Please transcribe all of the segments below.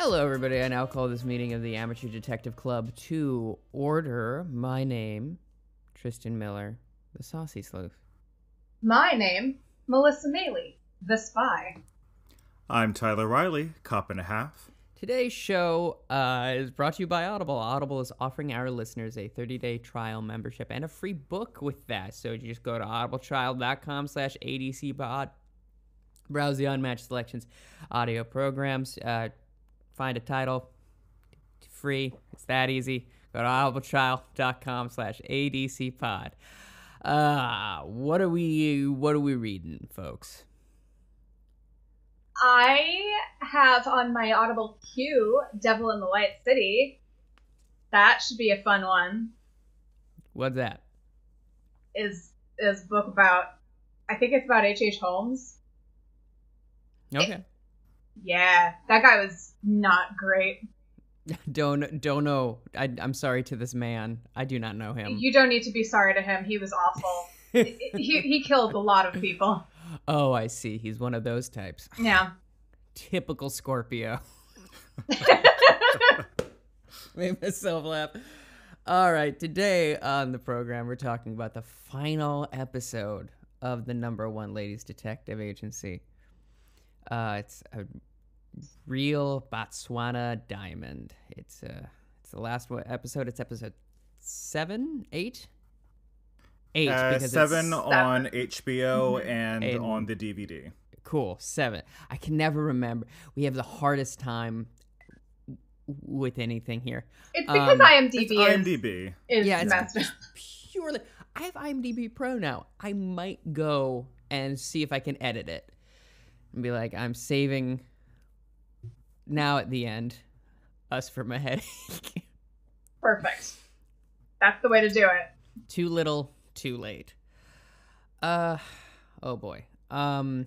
Hello, everybody. I now call this meeting of the Amateur Detective Club to order. My name, Tristan Miller, the Saucy Sleuth. My name, Melissa Meli, the Spy. I'm Tyler Riley, cop and a half. Today's show is brought to you by Audible. Audible is offering our listeners a 30-day trial membership and a free book with that. So you just go to audibletrial.com/ADCpod, browse the unmatched selections, audio programs, find a title, free. It's that easy. Go to audibletrial.com/ADCpod. What are we reading, folks? I have on my Audible queue Devil in the White City. That should be a fun one. What's that? Is a book about, I think it's about H.H. Holmes. Okay. Yeah, that guy was not great. Don't know. I'm sorry to this man. I do not know him. You don't need to be sorry to him. He was awful. he killed a lot of people. Oh, I see. He's one of those types. Yeah. Typical Scorpio. Made myself laugh. All right. Today on the program, we're talking about the final episode of the #1 Ladies Detective Agency. It's a Real Botswana Diamond. It's the last episode. It's episode 7, 8? 8 because 7 on HBO and on the DVD. Cool. 7. I can never remember. We have the hardest time with anything here. It's because IMDb is yeah, messed up. Purely. I have IMDb Pro now. I might go and see if I can edit it and be like, I'm saving now at the end us from a headache. Perfect. That's the way to do it. Too little, too late. Oh boy. I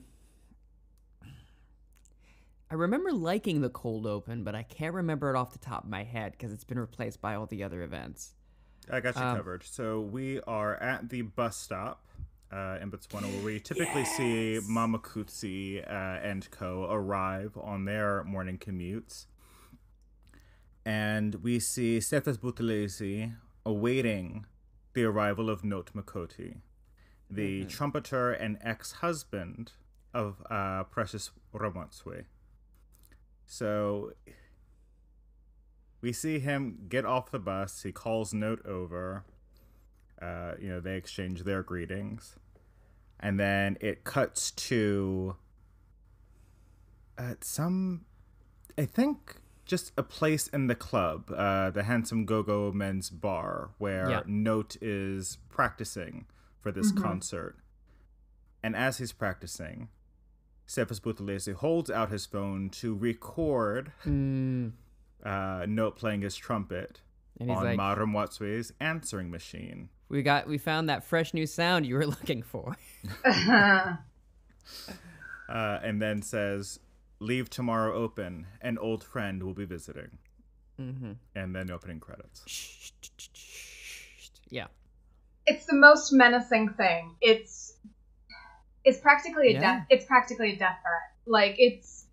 remember liking the cold open, but I can't remember it off the top of my head because it's been replaced by all the other events. I got you covered. So we are at the bus stop in Botswana where we typically see Mama Kutsi and co. arrive on their morning commutes. And we see Cephas Buthelezi awaiting the arrival of Note Makoti, the trumpeter and ex-husband of Precious Ramotswe. So we see him get off the bus. He calls Note over. They exchange their greetings. And then it cuts to just a place in the club, the Handsome Go-Go Men's Bar, where Note is practicing for this concert. And as he's practicing, Cephas Buthelezi holds out his phone to record Note playing his trumpet on like, Maramwatswe's answering machine. We found that fresh new sound you were looking for. And then says, "Leave tomorrow open. An old friend will be visiting." And then opening credits. Yeah. It's the most menacing thing. It's practically a death. It's practically a death threat. Like it's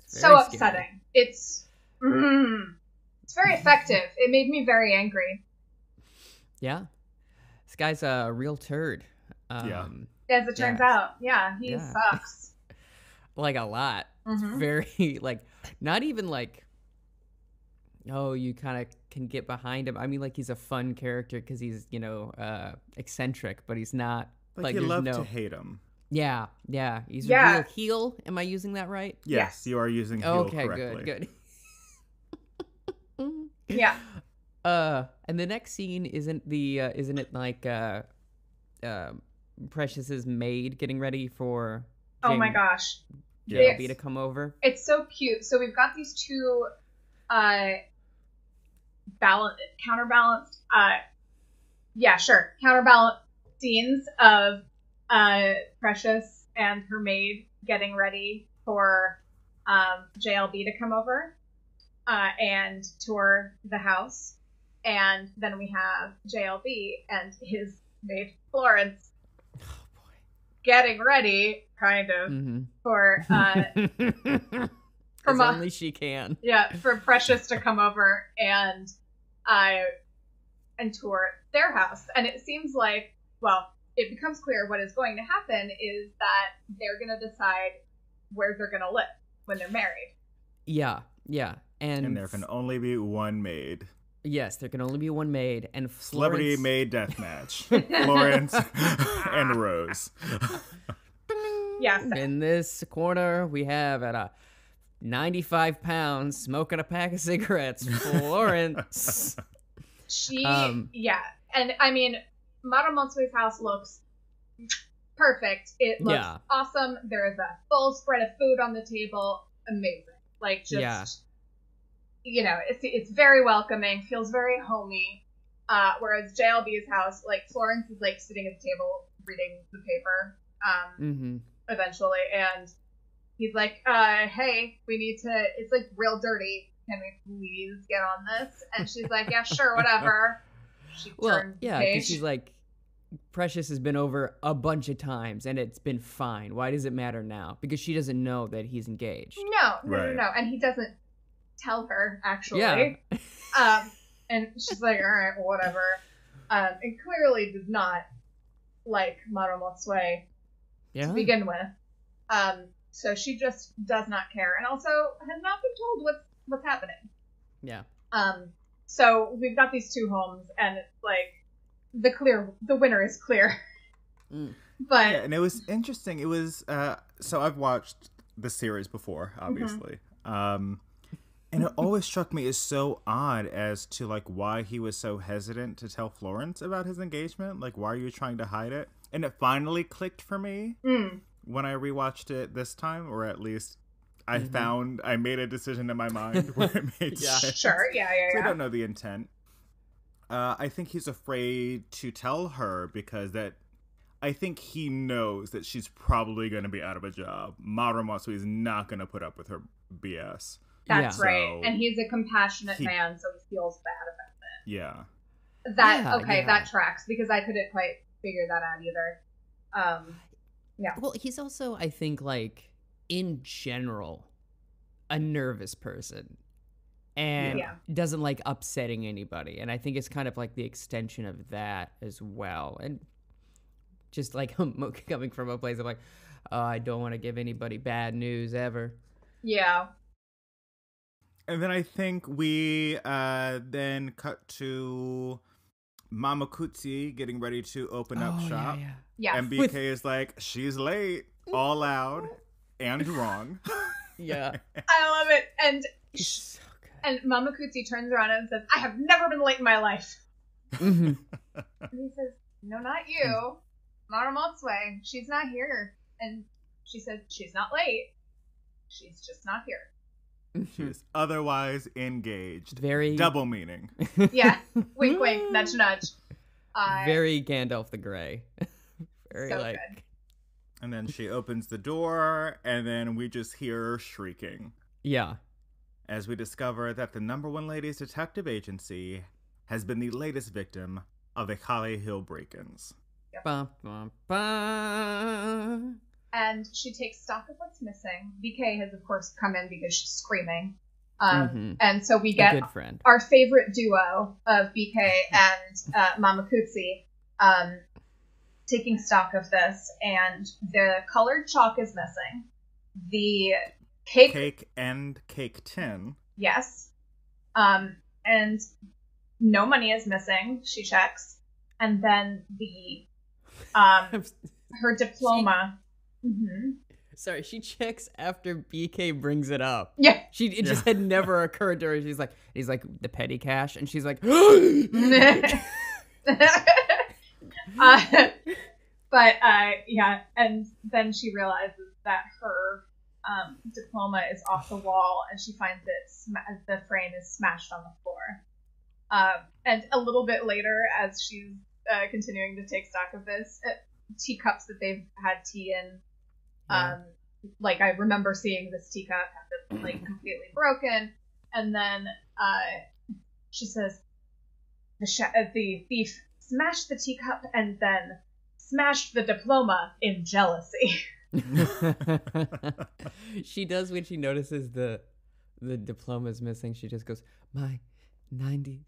so upsetting. It's very effective. It made me very angry. Yeah, this guy's a real turd. As it turns out, he sucks. Like a lot. Very not even like. Oh, you kind of can get behind him. I mean, like he's a fun character because he's eccentric, but he's not. Like you love to hate him. Yeah. He's a real heel. Am I using that right? Yes, you are using heel correctly. Okay, good. Yeah. And the next scene isn't it like Precious's maid getting ready for oh my gosh, JLB to come over? It's so cute. So we've got these two counterbalanced counterbalance scenes of Precious and her maid getting ready for JLB to come over and tour the house. And then we have JLB and his maid Florence getting ready, kind of, for As only she can. Yeah, for Precious to come over and tour their house. And it seems like, well, it becomes clear what is going to happen is that they're going to decide where they're going to live when they're married. Yeah. And there can only be one maid. Yes, there can only be one maid. And Celebrity maid deathmatch. Florence and Rose. Yes. In this corner, we have at a 95 pounds smoking a pack of cigarettes, Florence. Yeah. And I mean, Madame Monsue's house looks perfect. It looks awesome. There is a full spread of food on the table. Amazing. Like, just, you know, it's very welcoming, feels very homey. Whereas JLB's house, like, Florence is, like, sitting at the table reading the paper, eventually, and he's like, hey, we need to, it's, like, real dirty. Can we please get on this? And she's like, yeah, sure, whatever. She turns the page. Because she's like, Precious has been over a bunch of times, and it's been fine. Why does it matter now? Because she doesn't know that he's engaged. No. And he doesn't tell her, actually. Yeah. And she's like, all right, well, whatever. And clearly does not like Madame Motsue to begin with. So she just does not care, and also has not been told what's happening. Yeah. So we've got these two homes, and it's like the winner is clear. But and it was interesting. It was so I've watched the series before, obviously. And it always struck me as so odd as to like why he was so hesitant to tell Florence about his engagement. Like, why are you trying to hide it? And it finally clicked for me when I rewatched it this time, or at least I made a decision in my mind where it made sense. Sure, yeah. So I don't know the intent. I think he's afraid to tell her because I think he knows that she's probably going to be out of a job. Madame Motsue is not going to put up with her BS. That's right. And he's a compassionate man, so he feels bad about it. Yeah. That tracks, because I couldn't quite figure that out either. Yeah. Well, he's also, I think, like, in general, a nervous person. And doesn't like upsetting anybody. And I think it's kind of like the extension of that as well. And just like coming from a place of like, oh, I don't want to give anybody bad news ever. Yeah. And then I think we then cut to Mama Kutsi getting ready to open up shop. Yeah. And BK is like, she's late, all loud, and wrong. Yeah. I love it. And Mama Kutsi turns around and says, I have never been late in my life. And he says, no, not you. Madame Motsue, she's not here. And she says, she's not late. She's just not here. She is otherwise engaged. Very double meaning. Yeah. Wink, wink, nudge, nudge. Very Gandalf the Grey. Very so like. Good. And then she opens the door, and then we just hear her shrieking. Yeah. As we discover that the number one ladies detective agency has been the latest victim of the Holly Hill break-ins. Yep. Bum, bum, bum. And she takes stock of what's missing. BK has, of course, come in because she's screaming. And so we get our favorite duo of BK and Mama Kutsi taking stock of this. And the colored chalk is missing. The cake and cake tin. Yes. And no money is missing, she checks. And then the her diploma. Sorry, she checks after BK brings it up. Yeah. It just had never occurred to her. He's like, the petty cash, and she's like, and then she realizes that her diploma is off the wall, and she finds the frame is smashed on the floor. And a little bit later, as she's continuing to take stock of this, teacups that they've had tea in, like I remember seeing this teacup have been like completely broken, and then she says the thief smashed the teacup and then smashed the diploma in jealousy. She does when she notices the diploma's missing, she just goes, my 97%.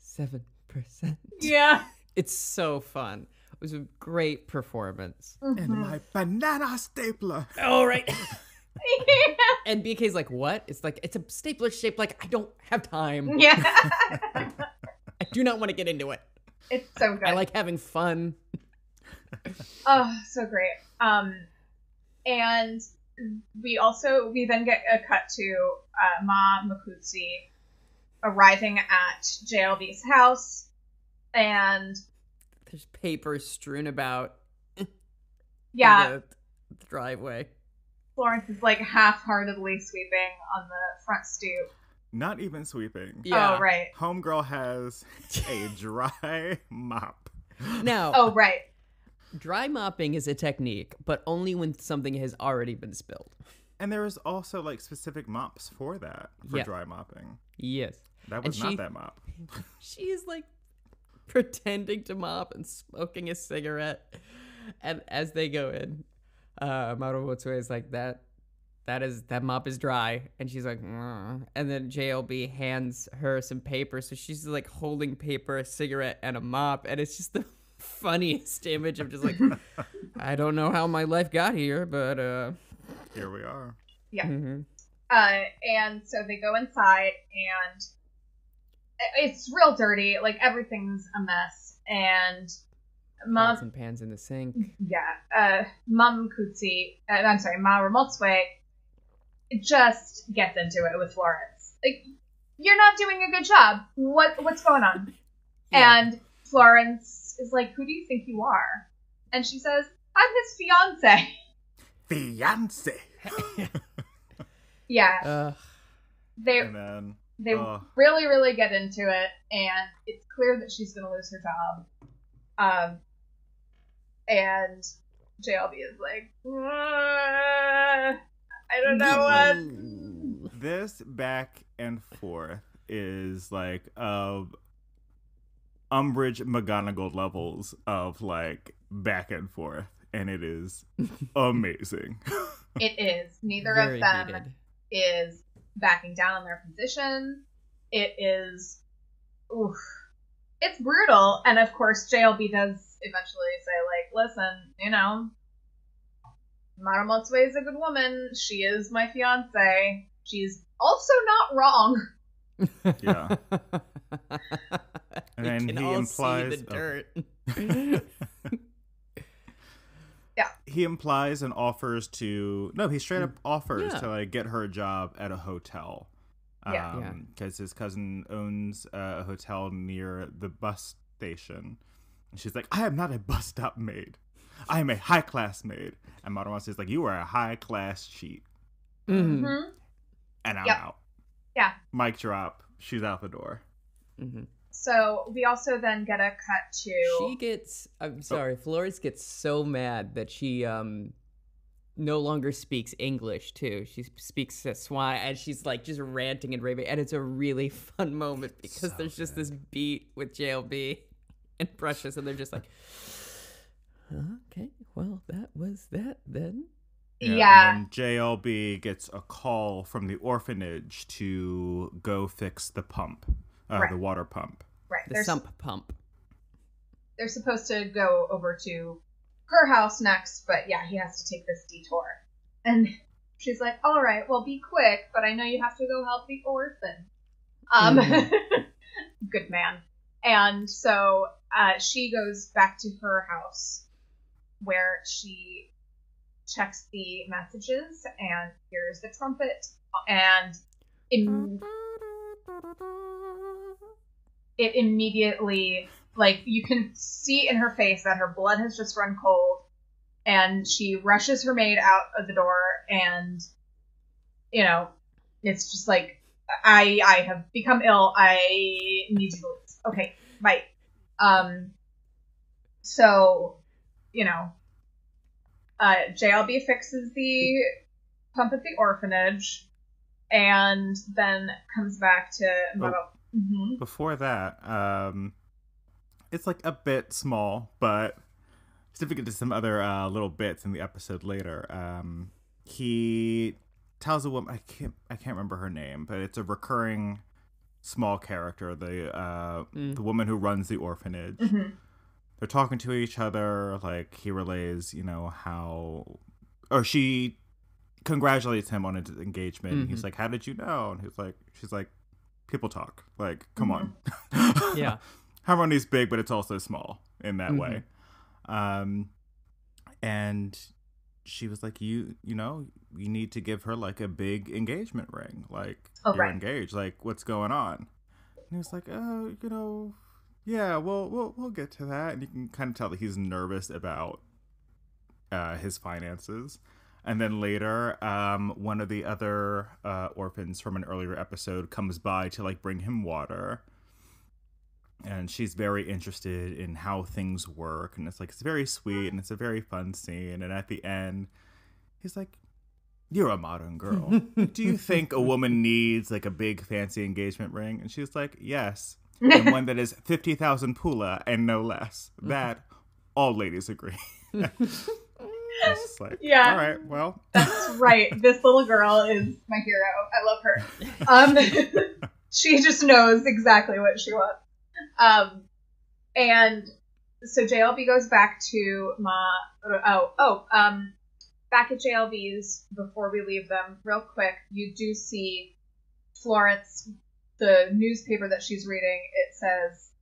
Yeah. It's so fun. It was a great performance. And my banana stapler. All right. Yeah. And BK's like, what? It's like, it's a stapler shaped like I don't have time. Yeah. I do not want to get into it. It's so good. I like having fun. Oh, so great. And we then get a cut to Ma Makutsi arriving at JLB's house, and There's paper strewn about yeah, the driveway. Florence is like half-heartedly sweeping on the front stoop. Not even sweeping. Yeah. Oh, right. Homegirl has a dry mop. Now, Oh, right. dry mopping is a technique, but only when something has already been spilled. And there is also like specific mops for that, for Yeah. dry mopping. Yes. That And was not she- that mop. She is like pretending to mop and smoking a cigarette. And as they go in, Maru Motsue is like, that mop is dry. And she's like, "Mm." And then JLB hands her some paper. So she's like holding paper, a cigarette, and a mop. And it's just the funniest image of just like, I don't know how my life got here, but Here we are. Yeah. mhm. And so they go inside, and it's real dirty. Like, everything's a mess. And Pots and pans in the sink. Ma Ramotsue just gets into it with Florence. Like, you're not doing a good job. What's going on? Yeah. And Florence is like, who do you think you are? And she says, I'm his fiance. Fiance. Yeah. They And then really, really get into it, and it's clear that she's going to lose her job. And JLB is like, I don't know what. this back and forth is like of Umbridge McGonagall levels of like back and forth, and it is amazing. It is. Neither Very of them heated. is backing down on their position. It is, oof. It's brutal. And of course, JLB does eventually say, like, listen, Mara Motsue is a good woman. She is my fiance. She's also not wrong. Yeah. We And then can he all implies see the dirt. Yeah. He implies and offers to he straight up offers Yeah. to like get her a job at a hotel. Yeah. Yeah. Because his cousin owns a hotel near the bus station. And she's like, I am not a bus stop maid. I am a high class maid. And Marumatsu is like, you are a high class cheat. Mhm. Mhm. And I'm Yep. out. Yeah. Mic drop. She's out the door. Mhm. So we also then get a cut to. She gets, I'm sorry, Florence gets so mad that she no longer speaks English too. She speaks Swan, and she's like just ranting and raving, and it's a really fun moment because So there's just good. this beat with JLB and Precious, and they're just like, okay, well, that was that then. Yeah. And then JLB gets a call from the orphanage to go fix the pump, Right. the water pump. Right. The sump pump. They're supposed to go over to her house next, but yeah, he has to take this detour. And she's like, all right, well, be quick, but I know you have to go help the orphan. Good man. And so she goes back to her house where she checks the messages and hears the trumpet, and it immediately, like, you can see in her face that her blood has just run cold, and she rushes her maid out of the door, and, it's just like, I have become ill, I need you to leave. Okay, bye. So, JLB fixes the pump at the orphanage, and then comes back to Maro. Mhm. Before that, it's like a bit small, but significant to some other little bits in the episode later. He tells a woman, I can't remember her name, but it's a recurring small character, the woman who runs the orphanage. Mm-hmm. They're talking to each other, like he relays, how, or she congratulates him on his engagement. Mm-hmm. He's like, how did you know? And she's like, people talk. Like, come on. Yeah. Harmony's big, but it's also small in that Mm-hmm. way. And she was like, you need to give her like a big engagement ring. Like, you're engaged. Like, what's going on? And he was like, oh, yeah, we'll get to that. And you can kind of tell that he's nervous about his finances. And then later, one of the other orphans from an earlier episode comes by to like bring him water. And she's very interested in how things work. And it's very sweet and it's a very fun scene. And at the end, he's like, you're a modern girl. Do you think a woman needs like a big fancy engagement ring? And she's like, yes. And one that is 50,000 pula and no less. That all ladies agree. It's just like, yeah. All right, well. That's right. This little girl is my hero. I love her. She just knows exactly what she wants. And so JLB goes back to back at JLB's before we leave them, real quick, you do see Florence, the newspaper that she's reading, it says,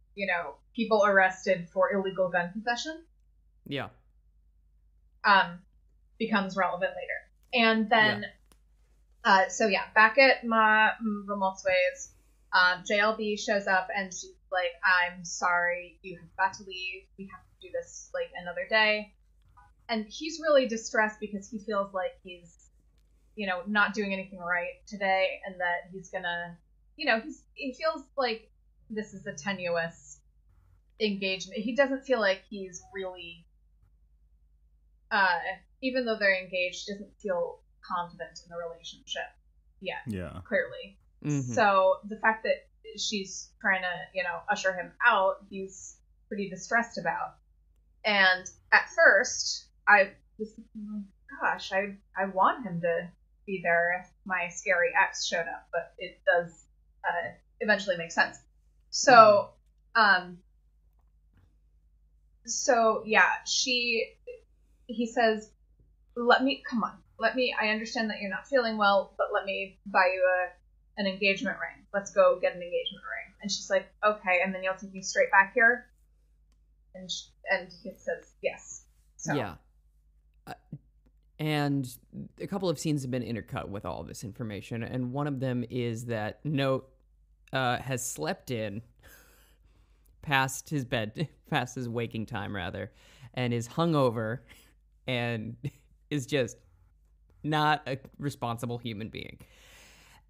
people arrested for illegal gun possession. Yeah. Becomes relevant later. And then, back at Ma Ramotswe's, JLB shows up and she's like, I'm sorry, you have got to leave. We have to do this like another day. And he's really distressed because he feels like he's, not doing anything right today and that he's gonna, he feels like this is a tenuous engagement. He doesn't feel like he's really, even though they're engaged, doesn't feel confident in the relationship yet. Yeah. Clearly. Mm-hmm. So the fact that she's trying to, usher him out, he's pretty distressed about. And at first, I was thinking, gosh, I want him to be there if my scary ex showed up, but it does eventually make sense. So, he says, I understand that you're not feeling well, but let me buy you an engagement ring. Let's go get an engagement ring. And she's like, okay, and then you'll take me straight back here? And he says, yes. So. Yeah. And a couple of scenes have been intercut with all of this information, and one of them is that Note has slept in past his waking time, rather, and is hungover and is just not a responsible human being.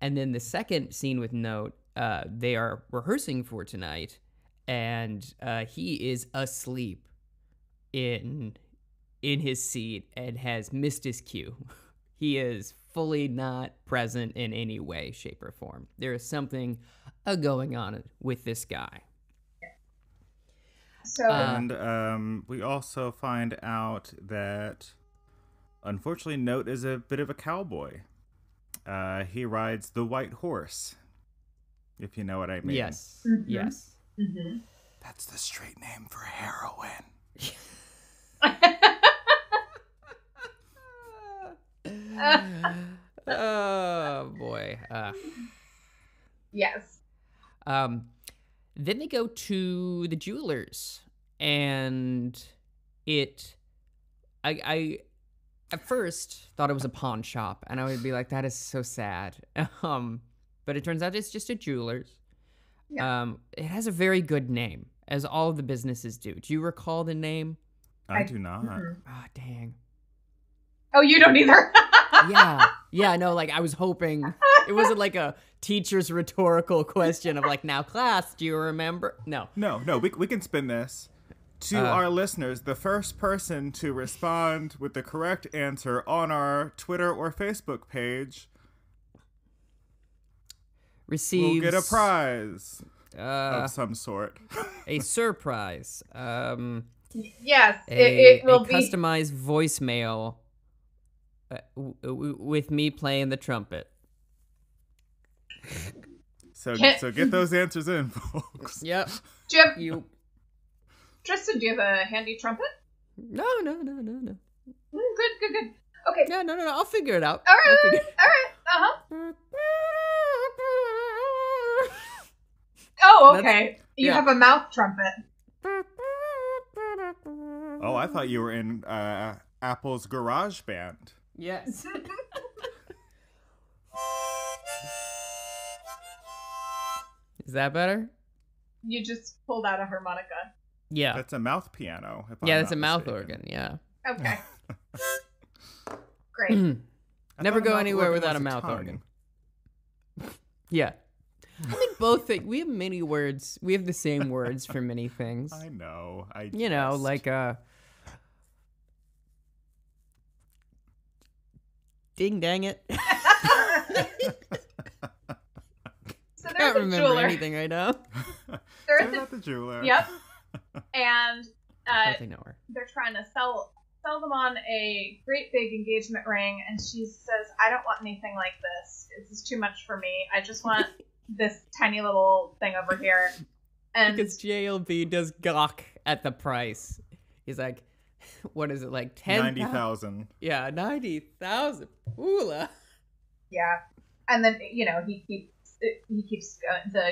And then the second scene with Note, they are rehearsing for tonight, and he is asleep in his seat and has missed his cue. He is fully not present in any way, shape, or form. There is something going on with this guy. So, and we also find out that, unfortunately, Note is a bit of a cowboy. He rides the white horse, if you know what I mean. Yes. Mm-hmm. Yes. Mm-hmm. That's the street name for heroin. Oh boy. Yes. Then they go to the jeweler's, and I at first thought it was a pawn shop, and I would be like, that is so sad. But it turns out it's just a jeweler's. Yeah. It has a very good name, as all of the businesses do. Do you recall the name? I do not. Mm-hmm. Ah, dang. Oh, you don't either. Yeah, no, like I was hoping it wasn't like a teacher's rhetorical question of like, now class, do you remember? No, we can spin this. To our listeners, the first person to respond with the correct answer on our Twitter or Facebook page receives will get a prize of some sort. a surprise. Yes, it will a be customized voicemail with me playing the trumpet. So get those answers in, folks. Yep. Do you have, You. Tristan, do you have a handy trumpet? No. Good. Okay. Yeah, no. I'll figure it out. All I'll figure right. Uh-huh. Oh, okay. You yeah. have a mouth trumpet. Oh, I thought you were in Apple's Garage Band. Yes. Is that better? You just pulled out a harmonica. Yeah. That's a mouth piano. If Yeah, I'm that's a not mouth mistaken. organ. Yeah. Okay. Great. I Never thought go mouth anywhere organ without was a mouth tongue. organ. Yeah. I think both things. We have many words. We have the same words for many things. I know. You know, jest. like ding dang it. So I there's can't a remember jeweler. anything right now. They're Shout at the out the jeweler. Yep. And I think know her. they're trying to sell them on a great big engagement ring, and she says, I don't want anything like this. This is too much for me. I just want this tiny little thing over here. And Because JLB does gawk at the price. He's like, what is it, like 10? 90,000. Yeah, 90,000. Oola. yeah. And then, he keeps the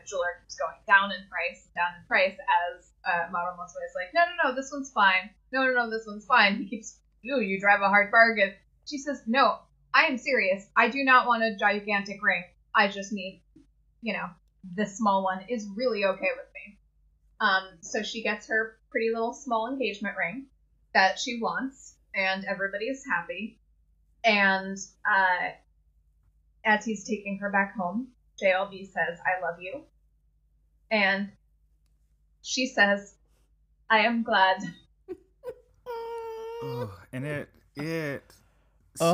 jeweler keeps going down in price as Model Muscle is like, no, this one's fine. No, this one's fine. He keeps, you drive a hard bargain. She says, no, I am serious. I do not want a gigantic ring. I just need, this small one is really okay with me. So she gets her pretty little small engagement ring that she wants, and everybody is happy. And as he's taking her back home, JLB says, I love you. And she says, I am glad. Ugh, and it Ugh.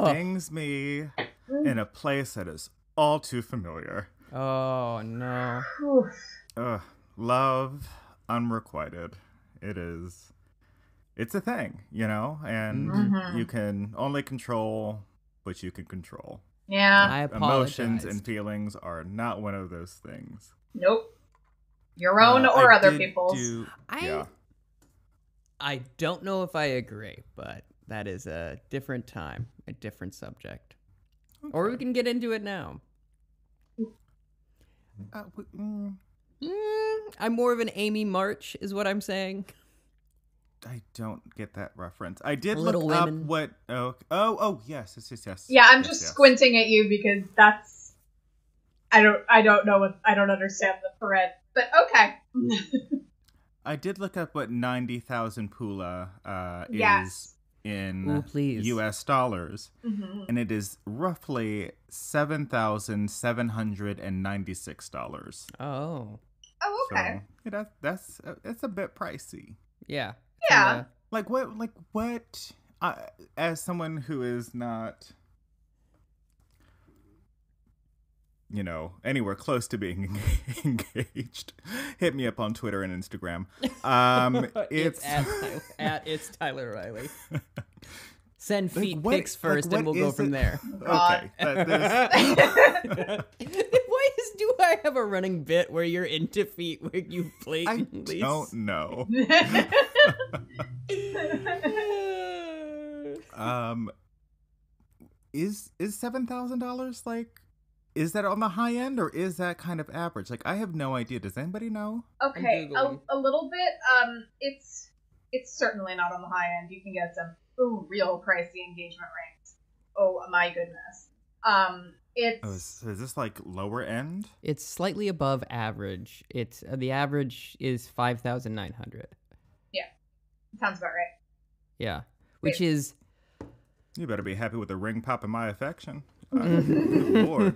stings me in a place that is all too familiar. Oh, no. Ugh, love unrequited. It's a thing, and you can only control what you can control. Yeah. I apologize. Emotions and feelings are not one of those things. Nope. Your own or I other did people's. Yeah. I don't know if I agree, but that is a different time, a different subject. Okay. Or we can get into it now. I'm more of an Amy March, is what I'm saying. I don't get that reference. I did Little look Women. up what. Oh, yes. Yeah, I'm Yes, just yes. squinting at you because that's. I don't know what. I don't understand the thread. But okay. I did look up what 90,000 pula Yes. is in Ooh, please. U.S. dollars, Mm-hmm. and it is roughly $7,796. Oh, Oh, okay. So that's it's a bit pricey. yeah. Yeah. Kinda- Like what? As someone who is not, anywhere close to being engaged, hit me up on Twitter and Instagram. it's at it's Tyler Riley. Send Like, feet what- pics first, like, and what we'll go is from it? there. Okay. Do I have a running bit where you're into feet where you I blatantly? don't know. Is $7,000 like? Is that on the high end or is that kind of average? Like, I have no idea. Does anybody know? Okay, I'm Googling. a little bit. It's certainly not on the high end. You can get some real pricey engagement rings. Oh my goodness. It's Oh, is this like lower end? It's slightly above average. It's the average is 5,900. sounds about right. Yeah, which is You better be happy with the ring pop in my affection. Good Lord.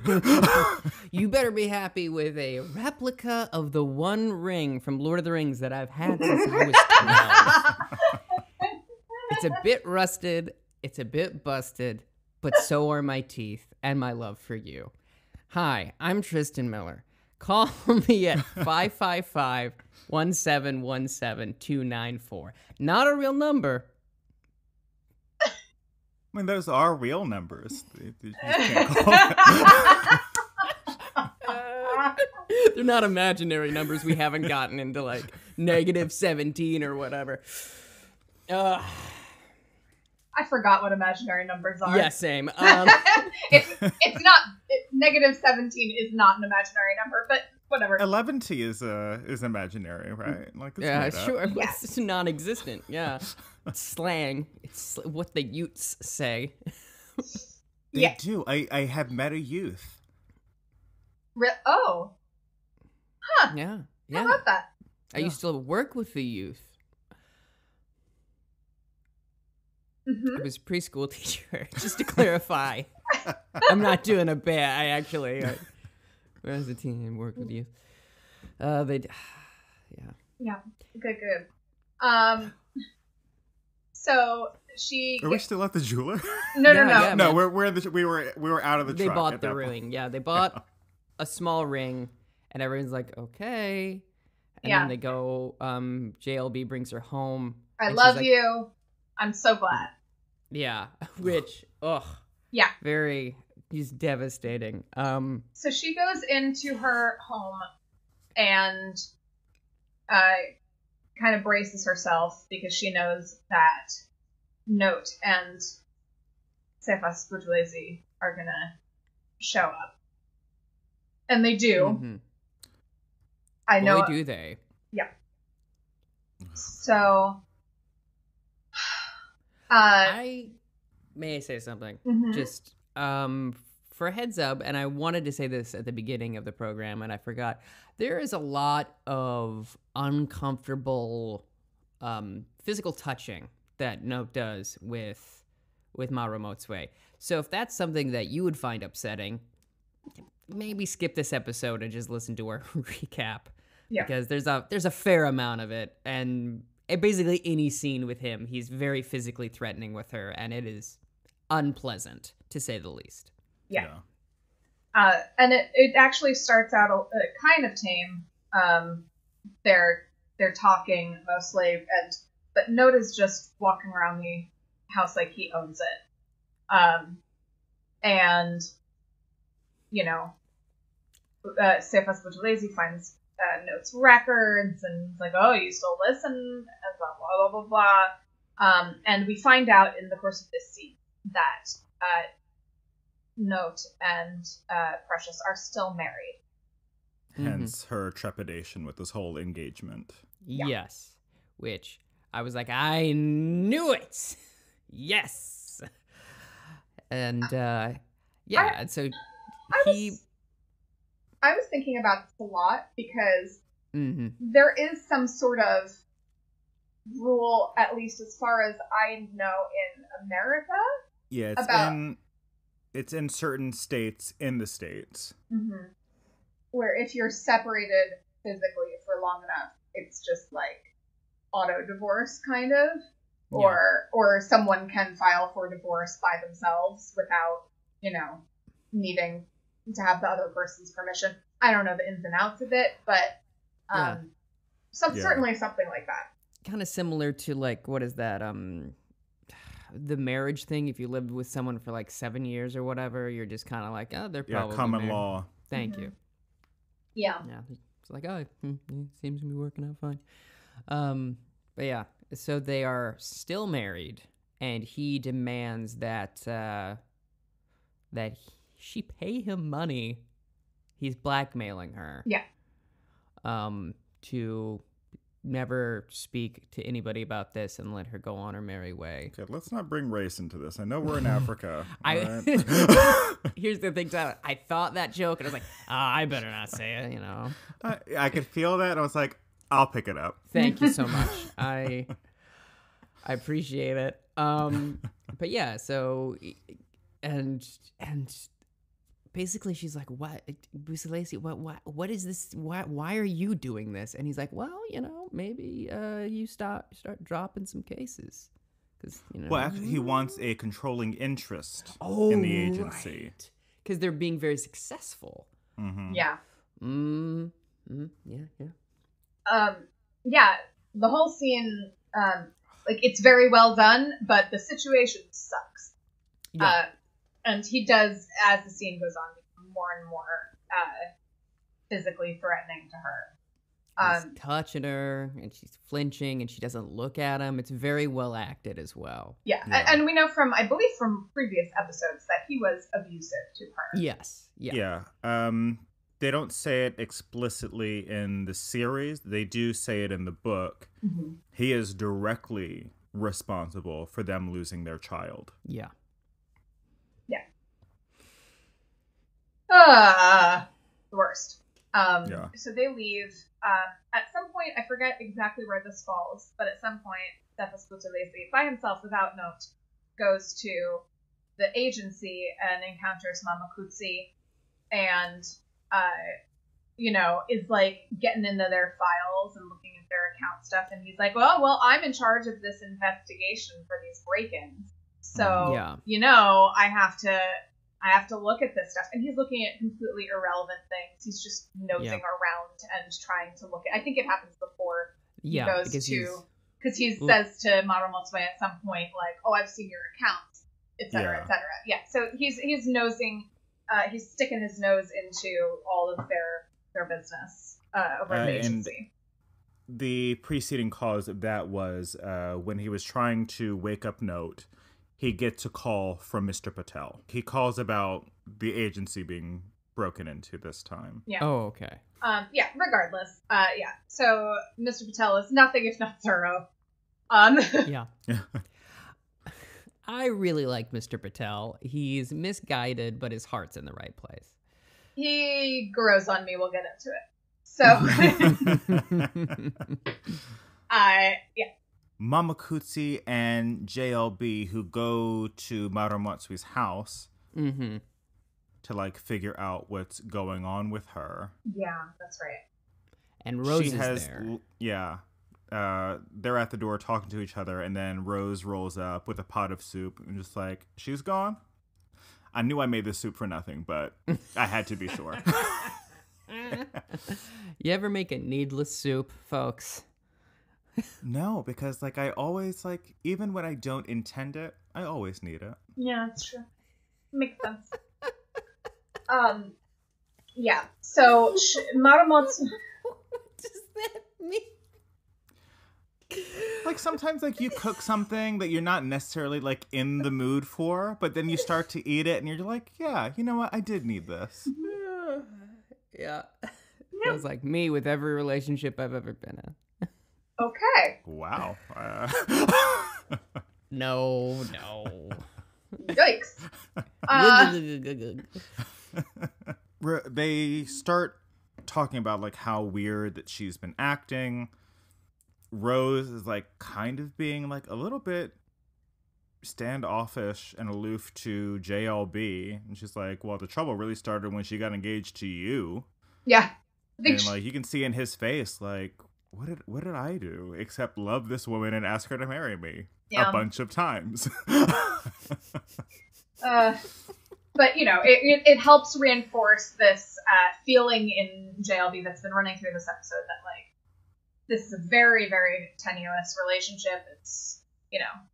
you better be happy with a replica of the one ring from Lord of the Rings that I've had since I was 12. It's a bit rusted, it's a bit busted, but so are my teeth and my love for you. Hi, I'm Tristan Miller. Call me at 555-1717-294. Not a real number, I mean, those are real numbers. You can't call They're not imaginary numbers we haven't gotten into, like, -17 or whatever. I forgot what imaginary numbers are. Yeah, same. It's not -17 is not an imaginary number, but whatever. 11T is imaginary, right? Like, it's Yeah, made up. sure. Yeah. It's non-existent. Yeah, it's slang. It's what the Utes say. They Yeah. do. I have met a youth. Oh, Yeah, how yeah. about that? I used to work with the youth. Mm-hmm. I was a preschool teacher. Just to clarify, I'm not doing a bit. I actually, when I was a teen, I worked with youth. Yeah. Yeah, good. So she. Are we still at the jeweler? No. Yeah, No, man. we were out of the They truck. bought at the that point. ring. Yeah, they bought a small ring, and everyone's like, okay. And Yeah. then they go, JLB brings her home. I and she's love like- you. I'm so glad. Yeah, which, Yeah. he's devastating. So she goes into her home and kind of braces herself because she knows that Note and Cephas Buthelezi are gonna show up. And they do. Mhm. I know. Boy, do they. Yeah. So May I say something? mhm. Just for a heads up, and I wanted to say this at the beginning of the program, and I forgot. There is a lot of uncomfortable physical touching that Note does with Maru Motsue. So if that's something that you would find upsetting, maybe skip this episode and just listen to our recap. Yeah. Because there's a fair amount of it, and basically any scene with him, he's very physically threatening with her, and it is unpleasant, to say the least. Yeah. And it actually starts out kind of tame. They're talking mostly, but Note is just walking around the house like he owns it. And Cephas Buthelezi finds Note's records and is like, oh, you still listen, and blah blah blah blah. And we find out in the course of this scene that Note and Precious are still married. Hence her trepidation with this whole engagement. Yeah. Yes. Which I was like, I knew it. Yes. And and so I was thinking about this a lot because Mhm. there is some sort of rule, at least as far as I know, in America. Yeah, it's in certain states in the States. Mm-hmm. Where if you're separated physically for long enough, it's just like auto divorce kind of, or someone can file for divorce by themselves without needing to have the other person's permission. I don't know the ins and outs of it, but certainly something like that. Kind of similar to, like, what is that? The marriage thing. If you lived with someone for like 7 years or whatever, you're just kind of like, oh, they're probably Common married. law. Thank you. Yeah. Yeah, it's like, oh, seems to be working out fine. But yeah, so they are still married, and he demands that she pay him money. He's blackmailing her. Yeah. To never speak to anybody about this and let her go on her merry way. Okay, let's not bring race into this. I know we're in Africa. Here's the thing, Tyler. I thought that joke, and I was like, I better not say it, I could feel that. And I was like, I'll pick it up. Thank you so much. I appreciate it. But yeah, so and basically she's like, what, Buthelezi, what is this? Why are you doing this? And he's like, well, maybe you start dropping some cases. Cause, Well, actually, he wants a controlling interest in the agency. Because they're being very successful. Mm-hmm. Yeah. Yeah. Yeah, the whole scene, it's very well done, but the situation sucks. Yeah. And he does, as the scene goes on, become more and more physically threatening to her. He's touching her, and she's flinching, and she doesn't look at him. It's very well acted as well. Yeah. And we know from, I believe, from previous episodes that he was abusive to her. Yes. Yeah. They don't say it explicitly in the series. They do say it in the book. Mm-hmm. He is directly responsible for them losing their child. Yeah. Yeah. The worst. So they leave. At some point, I forget exactly where this falls, but at some point, Cephas Buthelezi, by himself, without note, goes to the agency and encounters Mama Kutsi, and is like getting into their files and looking at their account stuff, and he's like, well, I'm in charge of this investigation for these break-ins, so I have to look at this stuff. And he's looking at completely irrelevant things. He's just nosing around and trying to look at. I think it happens before he goes because he says to Maru Motsue at some point, like, "Oh, I've seen your accounts, etc., etc." Yeah, so he's nosing. He's sticking his nose into all of their business over the agency. The preceding cause of that was when he was trying to wake up Note. He gets a call from Mr. Patel. He calls about the agency being broken into this time. Yeah. Oh, okay. Regardless. So Mr. Patel is nothing if not thorough. Yeah. I really like Mr. Patel. He's misguided, but his heart's in the right place. He grows on me. We'll get into it. So, yeah. Mama Kutsi and JLB, who go to Maru Motsue's house to like figure out what's going on with her. Yeah, that's right. And Rose is there. Yeah. They're at the door talking to each other, and then Rose rolls up with a pot of soup and just like, she's gone? I knew I made this soup for nothing, but I had to be sure. You ever make a needless soup, folks? No, because like I always like, even when I don't intend it, I always need it. Yeah, that's true. Makes sense. Yeah. So Maru Motsue. What does that mean? Like sometimes like you cook something that you're not necessarily like in the mood for, but then you start to eat it and you're like, yeah, you know what? I did need this. Yeah. Feels like me with every relationship I've ever been in. Okay. Wow. No. Yikes. They start talking about like how weird that she's been acting. Rose is like kind of being like a little bit standoffish and aloof to JLB, and she's like, well, the trouble really started when she got engaged to you. Yeah. And like you can see in his face like, what did I do except love this woman and ask her to marry me a bunch of times? But it helps reinforce this feeling in JLB that's been running through this episode that like this is a very, very tenuous relationship. It's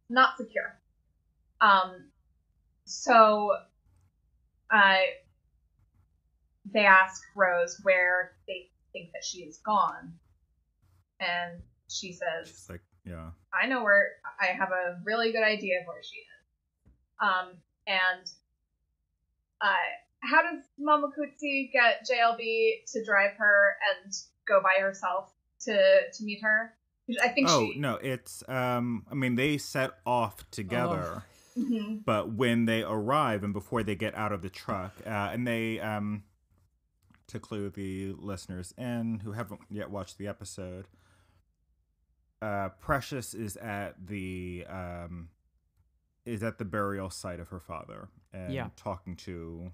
not secure. So they ask Rose where they think that she is gone. And she says, she's like, yeah, I know where, I have a really good idea of where she is. How does Mama Kutsi get JLB to drive her and go by herself to meet her? I think it's, they set off together, but when they arrive and before they get out of the truck, and they, to clue the listeners in who haven't yet watched the episode, Precious is at the burial site of her father and talking to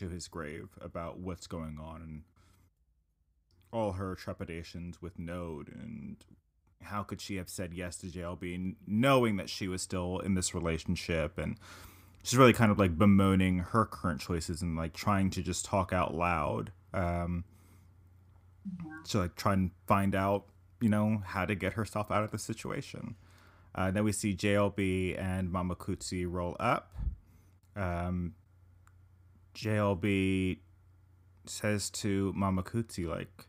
his grave about what's going on and all her trepidations with Node and how could she have said yes to JLB knowing that she was still in this relationship, and she's really kind of like bemoaning her current choices and like trying to just talk out loud to like try and find out how to get herself out of the situation. Then we see JLB and Mamakutsi roll up. JLB says to Mamakutsi, like,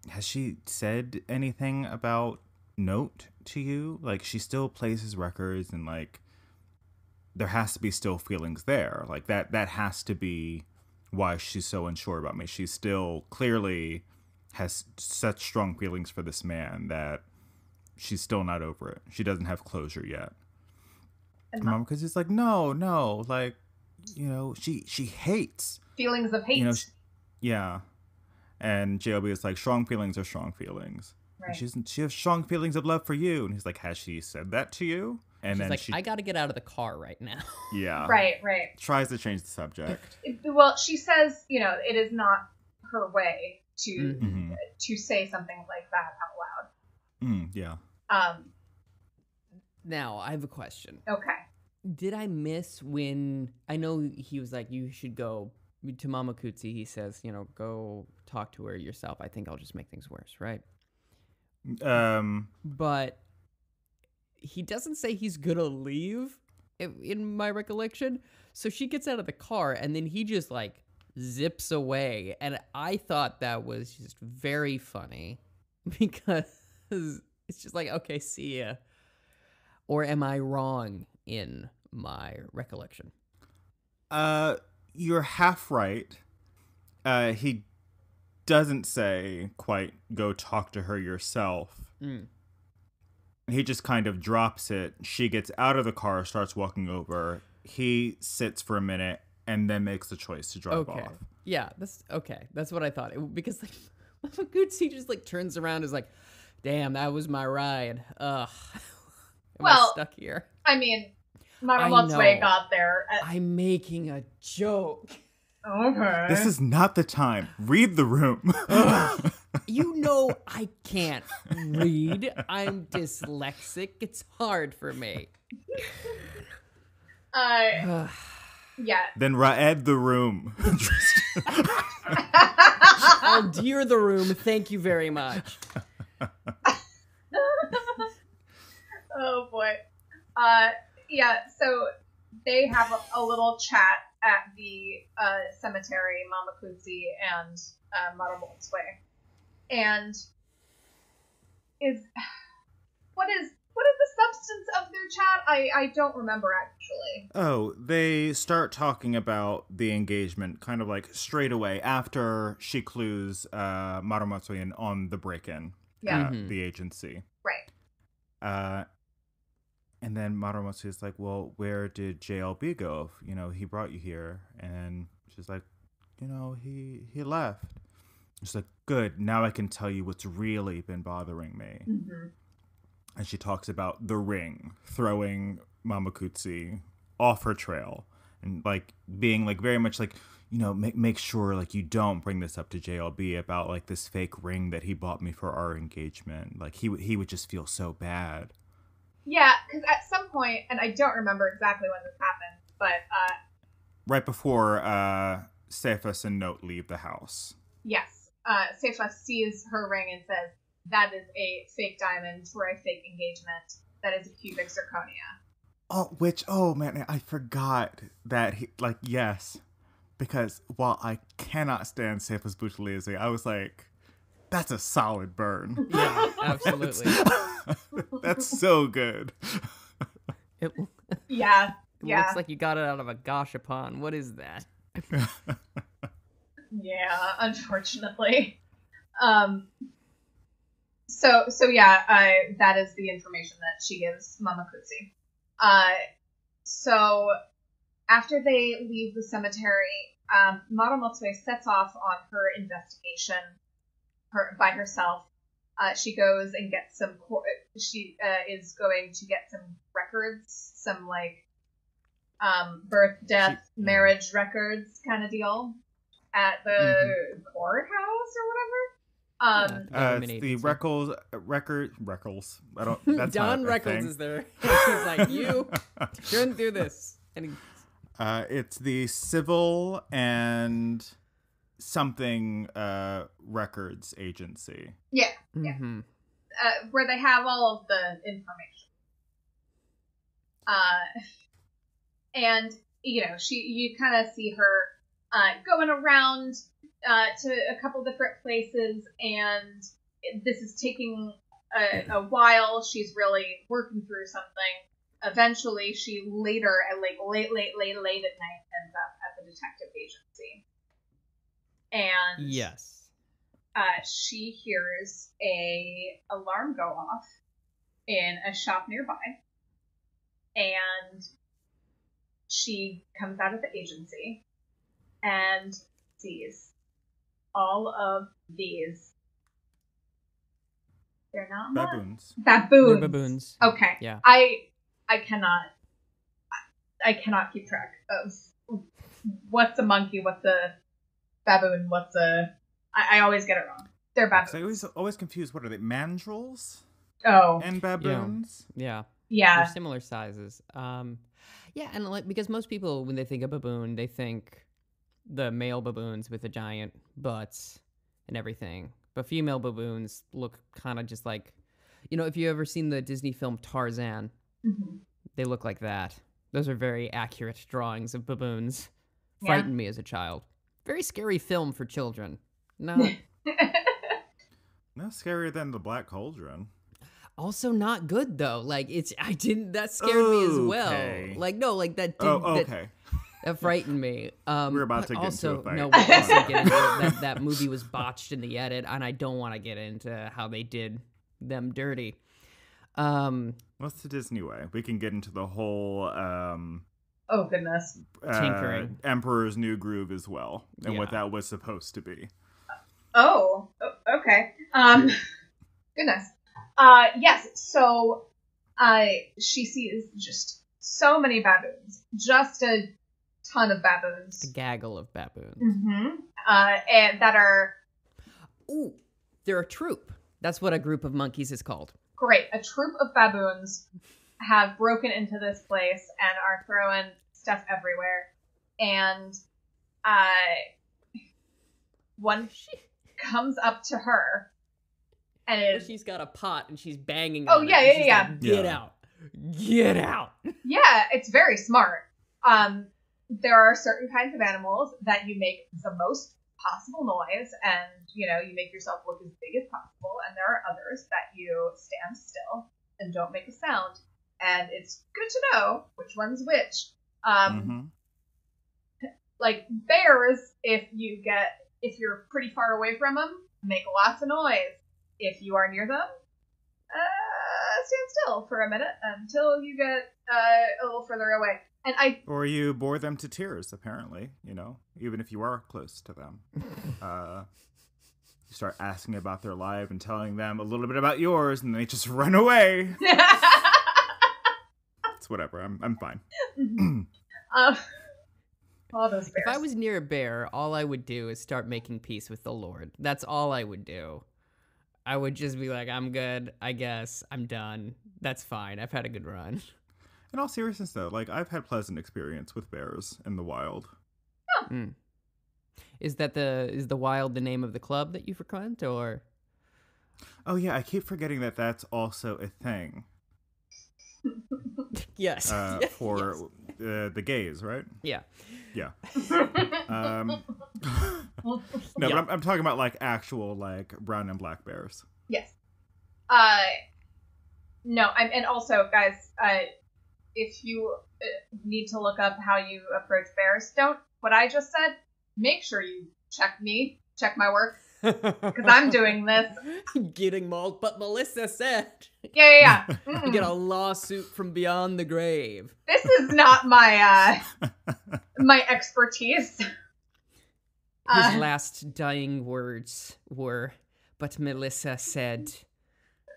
has she said anything about Note to you? Like, she still plays his records, and like, there has to be still feelings there. Like, that has to be why she's so unsure about me. She still clearly has such strong feelings for this man that she's still not over it. She doesn't have closure yet. And Mamakutsi's like, no, like, you know, she hates. Feelings of hate. You know, yeah. And JLB is like, strong feelings are strong feelings. Right. She has strong feelings of love for you. And he's like, has she said that to you? And she's like, I got to get out of the car right now. Yeah. Right. Tries to change the subject. Well, she says, you know, it is not her way to say something like that out loud. Yeah. Now, I have a question. Okay. Did I miss when... I know he was like, you should go... To Mamakutsi, he says, you know, go talk to her yourself. I think I'll just make things worse, right? But he doesn't say he's gonna leave, in my recollection. So she gets out of the car, and then he just, like, zips away. And I thought that was just very funny, because it's just like, okay, see ya. Or am I wrong in my recollection? You're half right. He doesn't say quite, go talk to her yourself. He just kind of drops it. She gets out of the car, starts walking over. He sits for a minute and then makes the choice to drive off. Yeah, that's okay. That's what I thought. Because like Mamakutsi just like turns around and is like, damn, that was my ride. Ugh. Am I stuck here? I mean, Marumotsue got there. I'm making a joke. Okay. This is not the time. Read the room. You know I can't read. I'm dyslexic. It's hard for me. Yeah. Then Raed the room. Oh, dear the room. Thank you very much. Oh, boy. Yeah, so they have a little chat at the cemetery, Mamakutsi and Marumotsue. And what is the substance of their chat? I don't remember, actually. Oh, they start talking about the engagement kind of like straight away after she clues Marumotsue in on the break-in at the agency. Right. And then Marumotsue is like, well, where did JLB go? You know, he brought you here. And she's like, you know, he left. She's like, good. Now I can tell you what's really been bothering me. Mm-hmm. And she talks about the ring, throwing Mamakutsi off her trail. And, like, being, like, very much like, you know, make sure, like, you don't bring this up to JLB about, like, this fake ring that he bought me for our engagement. Like, he would just feel so bad. Yeah, because at some point, and I don't remember exactly when this happened, but... right before Cephas and Note leave the house. Yes. Cephas sees her ring and says, that is a fake diamond for a fake engagement. That is a cubic zirconia. Oh man, I forgot that yes. Because while I cannot stand Cephas Boutelese, I was like, that's a solid burn. Yeah, absolutely. That's so good. Yeah. It looks like you got it out of a gashapon. What is that? Yeah, unfortunately. So yeah, that is the information that she gives Mamakutsi. So after they leave the cemetery, Marumotsue sets off on her investigation by herself. She goes and gets some. She is going to get some records, some like birth, death, marriage records kind of deal at the courthouse or whatever. It's the Reckles. I don't. That's Don not a Reckles thing. is there. He's like, you shouldn't do this. And it's the Civil and something records agency. Yeah. Mm-hmm. where they have all of the information. And you kind of see her going around to a couple different places, and this is taking a while. She's really working through something. Eventually, she later, at late at night, ends up at the detective agency. And yes, she hears a alarm go off in a shop nearby, and she comes out of the agency and sees all of these. They're not baboons. Baboons. They're baboons. Okay. Yeah. I cannot keep track of what's a monkey, what's a baboon, what's a. I always get it wrong. They're baboons. I always confuse. What are they? Mandrills Oh. and baboons. Yeah. Yeah. They're similar sizes. Yeah, and like because most people when they think of baboon, they think the male baboons with the giant butts and everything. But female baboons look kind of just like, if you ever seen the Disney film Tarzan, Mm-hmm. they look like that. Those are very accurate drawings of baboons. Yeah. Frightened me as a child. Very scary film for children. No. No scarier than the Black Cauldron. Also not good though. Like that scared me as well. Okay. Like no, like that did okay. that frightened me. We're about to get also, into a fight. No, we'll also get into it. That movie was botched in the edit, and I don't want to get into how they did them dirty. What's the Disney way? We can get into the whole Oh goodness. Tinkering. Emperor's New Groove as well, and what Yeah. that was supposed to be. Oh, okay. Goodness. Yes. So, she sees just so many baboons, just a ton of baboons. A gaggle of baboons. Mm-hmm. And that are Ooh, they're a troop. That's what a group of monkeys is called. great. A troop of baboons have broken into this place and are throwing stuff everywhere. And one comes up to her and is She's got a pot and she's banging Oh, on yeah, it. yeah, She's yeah. like, Get out. Get out. yeah, it's very smart. There are certain kinds of animals that you make the most possible noise and, you make yourself look as big as possible. And there are others that you stand still and don't make a sound. And it's good to know which one's which. Like bears, if you're pretty far away from them, make lots of noise. If you are near them, stand still for a minute until you get a little further away. And Or you bore them to tears, apparently, even if you are close to them. You start asking about their life and telling them a little bit about yours, and they just run away. It's whatever. I'm fine. all those bears. If I was near a bear, all I would do is start making peace with the Lord. That's all I would do. I would just be like, I'm good, I guess. I'm done. That's fine. I've had a good run. In all seriousness, though, I've had pleasant experience with bears in the wild. Oh. Mm. Is the wild the name of the club that you frequent, or? Oh yeah, I keep forgetting that that's also a thing. Yes. For the gays, right? Yeah. Yeah. No, Yeah. but I'm talking about actual brown and black bears. Yes. No, and also, guys, if you need to look up how you approach bears, don't what I just said. Make sure you check my work, because I'm doing this. Getting mauled, but Melissa said. Yeah. You get a lawsuit from beyond the grave. This is not my my expertise. His last dying words were, but Melissa said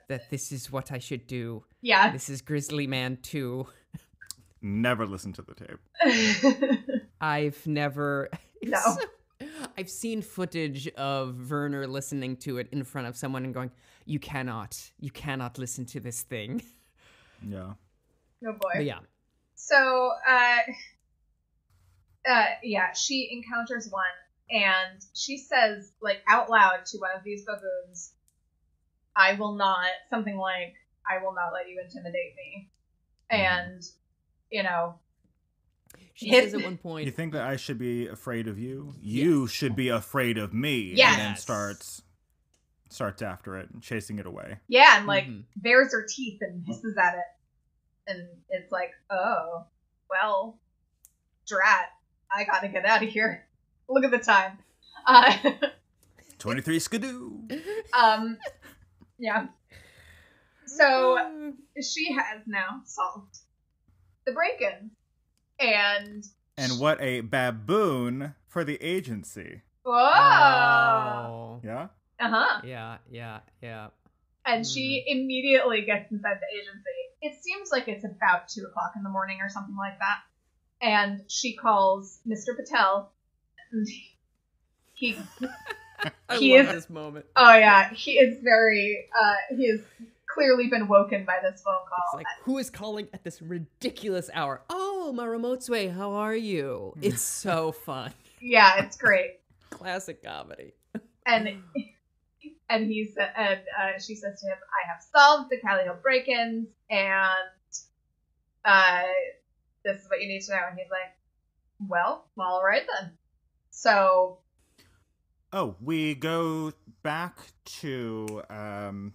that this is what I should do. Yeah. This is Grizzly Man 2. Never listen to the tape. I've never... No. I've seen footage of Werner listening to it in front of someone and going, you cannot listen to this thing. Yeah. Oh boy. But yeah. So, yeah, she encounters one, and she says, out loud to one of these baboons, I will not, something like, I will not let you intimidate me. And, you know, she says at one point, you think that I should be afraid of you? You should be afraid of me. Yes. And then starts after it and chasing it away. Yeah, and like bares her teeth and hisses at it. And it's like, oh, well, drat, I gotta get out of here. Look at the time. 23 skidoo. Yeah. So she has now solved the break-in. And what a baboon for the agency. Whoa! Oh. Yeah? Uh-huh. Yeah. And she immediately gets inside the agency. It seems like it's about 2 o'clock in the morning or something like that. And she calls Mr. Patel. And I love this moment. Oh yeah, he is very, he has clearly been woken by this phone call. It's like, who is calling at this ridiculous hour? Oh, Maramotsue, how are you? It's so fun. Yeah, it's great. Classic comedy. And she says to him, I have solved the Cali Hill break-ins, and this is what you need to know. And he's like, well, all right then. So... Oh, we go back to,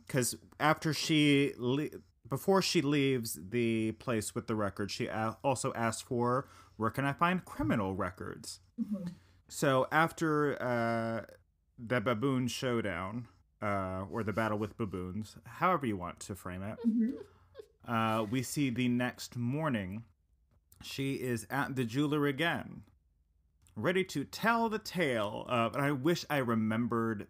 because after before she leaves the place with the record, she also asked for, where can I find criminal records? Mm-hmm. So after the baboon showdown, or the battle with baboons, however you want to frame it, we see the next morning, she is at the jeweler again, ready to tell the tale of, and I wish I remembered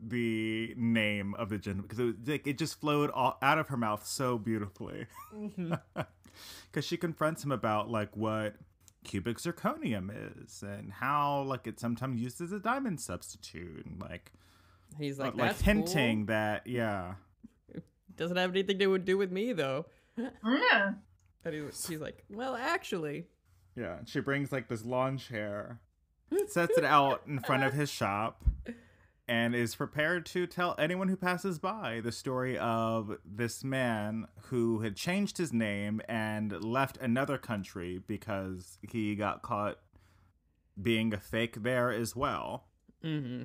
the name of the gentleman, because it just flowed out of her mouth so beautifully. Because she confronts him about like what cubic zirconium is and how like it's sometimes used as a diamond substitute, and like he's like, that's hinting cool. That it doesn't have anything to do with me though. Yeah. And she's like, well, actually. Yeah, she brings like this lawn chair, sets it out in front of his shop, and is prepared to tell anyone who passes by the story of this man who had changed his name and left another country because he got caught being a fake there as well. Mm-hmm.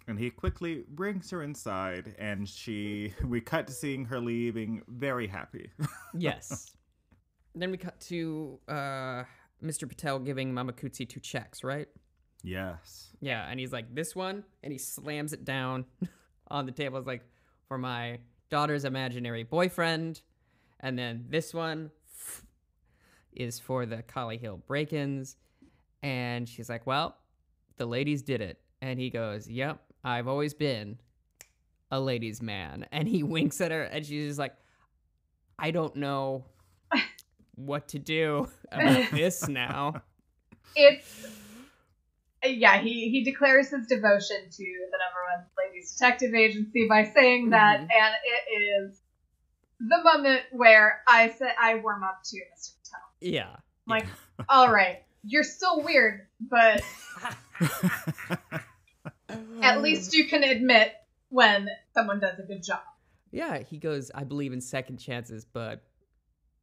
And he quickly brings her inside, and we cut to seeing her leaving very happy. Yes. Then we cut to Mr. Patel giving Mamakutsi 2 checks, right? Yes. Yeah, and he's like, this one, and he slams it down on the table. It's like, for my daughter's imaginary boyfriend. And then this one is for the Kali Hill break-ins. And she's like, well, the ladies did it. And he goes, yep, I've always been a ladies' man. And he winks at her, and she's just like, I don't know what to do about this now. He declares his devotion to the #1 ladies detective agency by saying that, and it is the moment where I warm up to Mr. Patel. Yeah. Like, all right, you're still weird, but at least you can admit when someone does a good job. Yeah, he goes, I believe in second chances, but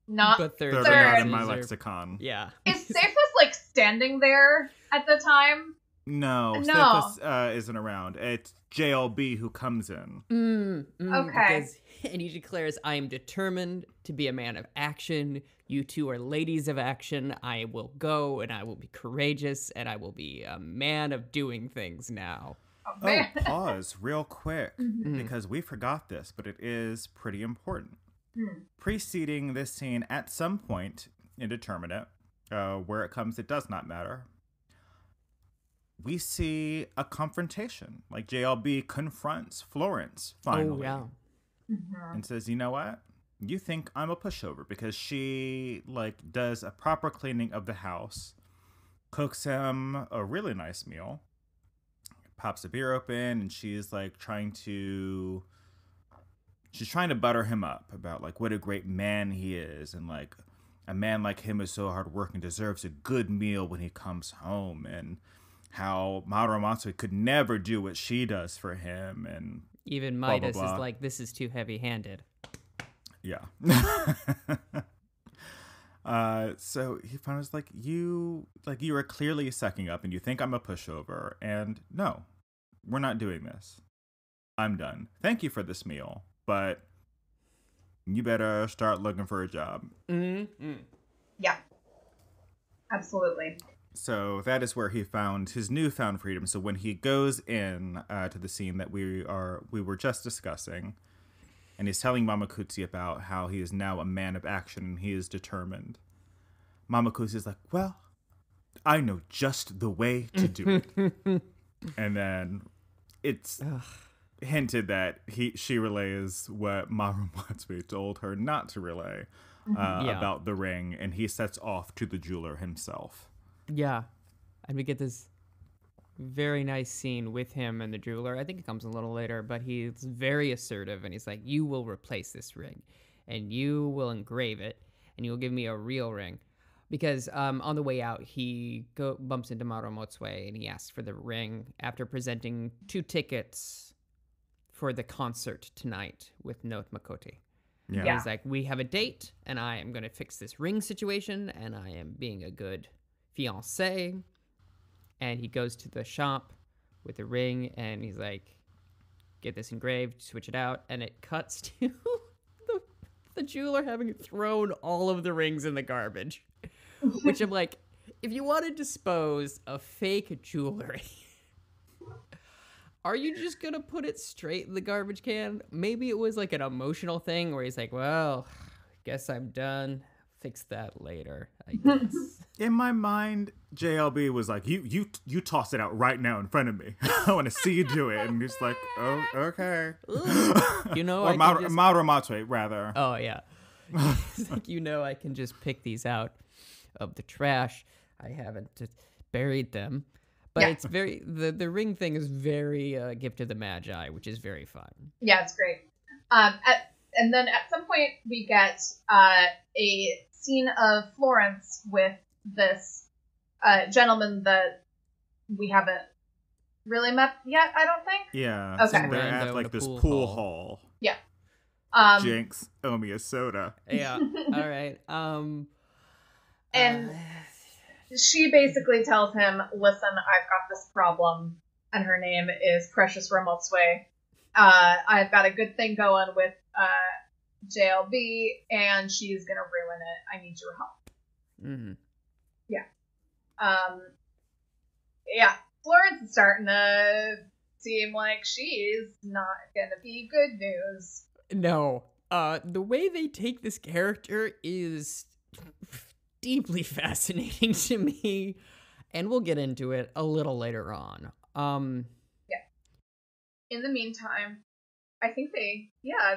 third. They're not in my lexicon. Yeah. Is Cephas like standing there at the time? No. Cephas isn't around. It's JLB who comes in. Okay. And he declares, I am determined to be a man of action. You two are ladies of action. I will go, and I will be courageous, and I will be a man of doing things now. Oh, pause real quick, because we forgot this, but it is pretty important. Preceding this scene, at some point, indeterminate, where it comes, it does not matter, we see a confrontation. Like, JLB confronts Florence, finally. Oh, yeah. And says, you know what? You think I'm a pushover, because she, like, does a proper cleaning of the house, cooks him a really nice meal, pops a beer open, and she's, like, trying to butter him up about, like, what a great man he is, and, like, a man like him is so hardworking, deserves a good meal when he comes home, and how Marumatsu could never do what she does for him, and Even blah, Midas blah. is like, this is too heavy-handed. Yeah. So he finally was like, you are clearly sucking up and you think I'm a pushover. And no, we're not doing this. I'm done. Thank you for this meal, but you better start looking for a job. Mm-hmm. Yeah. Absolutely. So that is where he found his newfound freedom. So when he goes in to the scene that we were just discussing, and he's telling Mamakuchi about how he is now a man of action and he is determined. Mamakuchi is like, well, I know just the way to do it. And then it's hinted that she relays what Maru Matsui told her not to relay about the ring, and he sets off to the jeweler himself. Yeah. And we get this very nice scene with him and the jeweler. I think it comes a little later, but he's very assertive, and he's like, you will replace this ring, and you will engrave it, and you will give me a real ring. Because on the way out, he bumps into Maru Matsui, and he asks for the ring after presenting 2 tickets for the concert tonight with Note Makoti. Yeah. He's like, we have a date, and I am going to fix this ring situation, and I am being a good fiancé. And he goes to the shop with the ring, and he's like, get this engraved, switch it out. And it cuts to the jeweler having thrown all of the rings in the garbage. Which I'm like, if you want to dispose of fake jewelry, are you just going to put it straight in the garbage can? Maybe it was like an emotional thing where he's like, well, guess I'm done. Fix that later, I guess. In my mind, JLB was like, you toss it out right now in front of me. I want to see you do it. And he's like, oh, okay. You know, or Maru Matsui, rather. Oh, yeah. It's like, I can just pick these out of the trash. I haven't buried them. But it's very, the ring thing is very Gift of the Magi, which is very fun. Yeah, it's great. And then at some point we get a scene of Florence with this gentleman that we haven't really met yet, I don't think. Yeah. Okay. So they're at like this pool hall. Yeah. Jinx, owe me a soda. Yeah. All right. And she basically tells him, listen, I've got this problem, and her name is Precious Ramotsue. I've got a good thing going with JLB, and she's gonna ruin it. I need your help. Mm-hmm. Yeah. Yeah. Florence is starting to seem like she's not gonna be good news. No. The way they take this character is deeply fascinating to me, and we'll get into it a little later on. Yeah. In the meantime, I think they,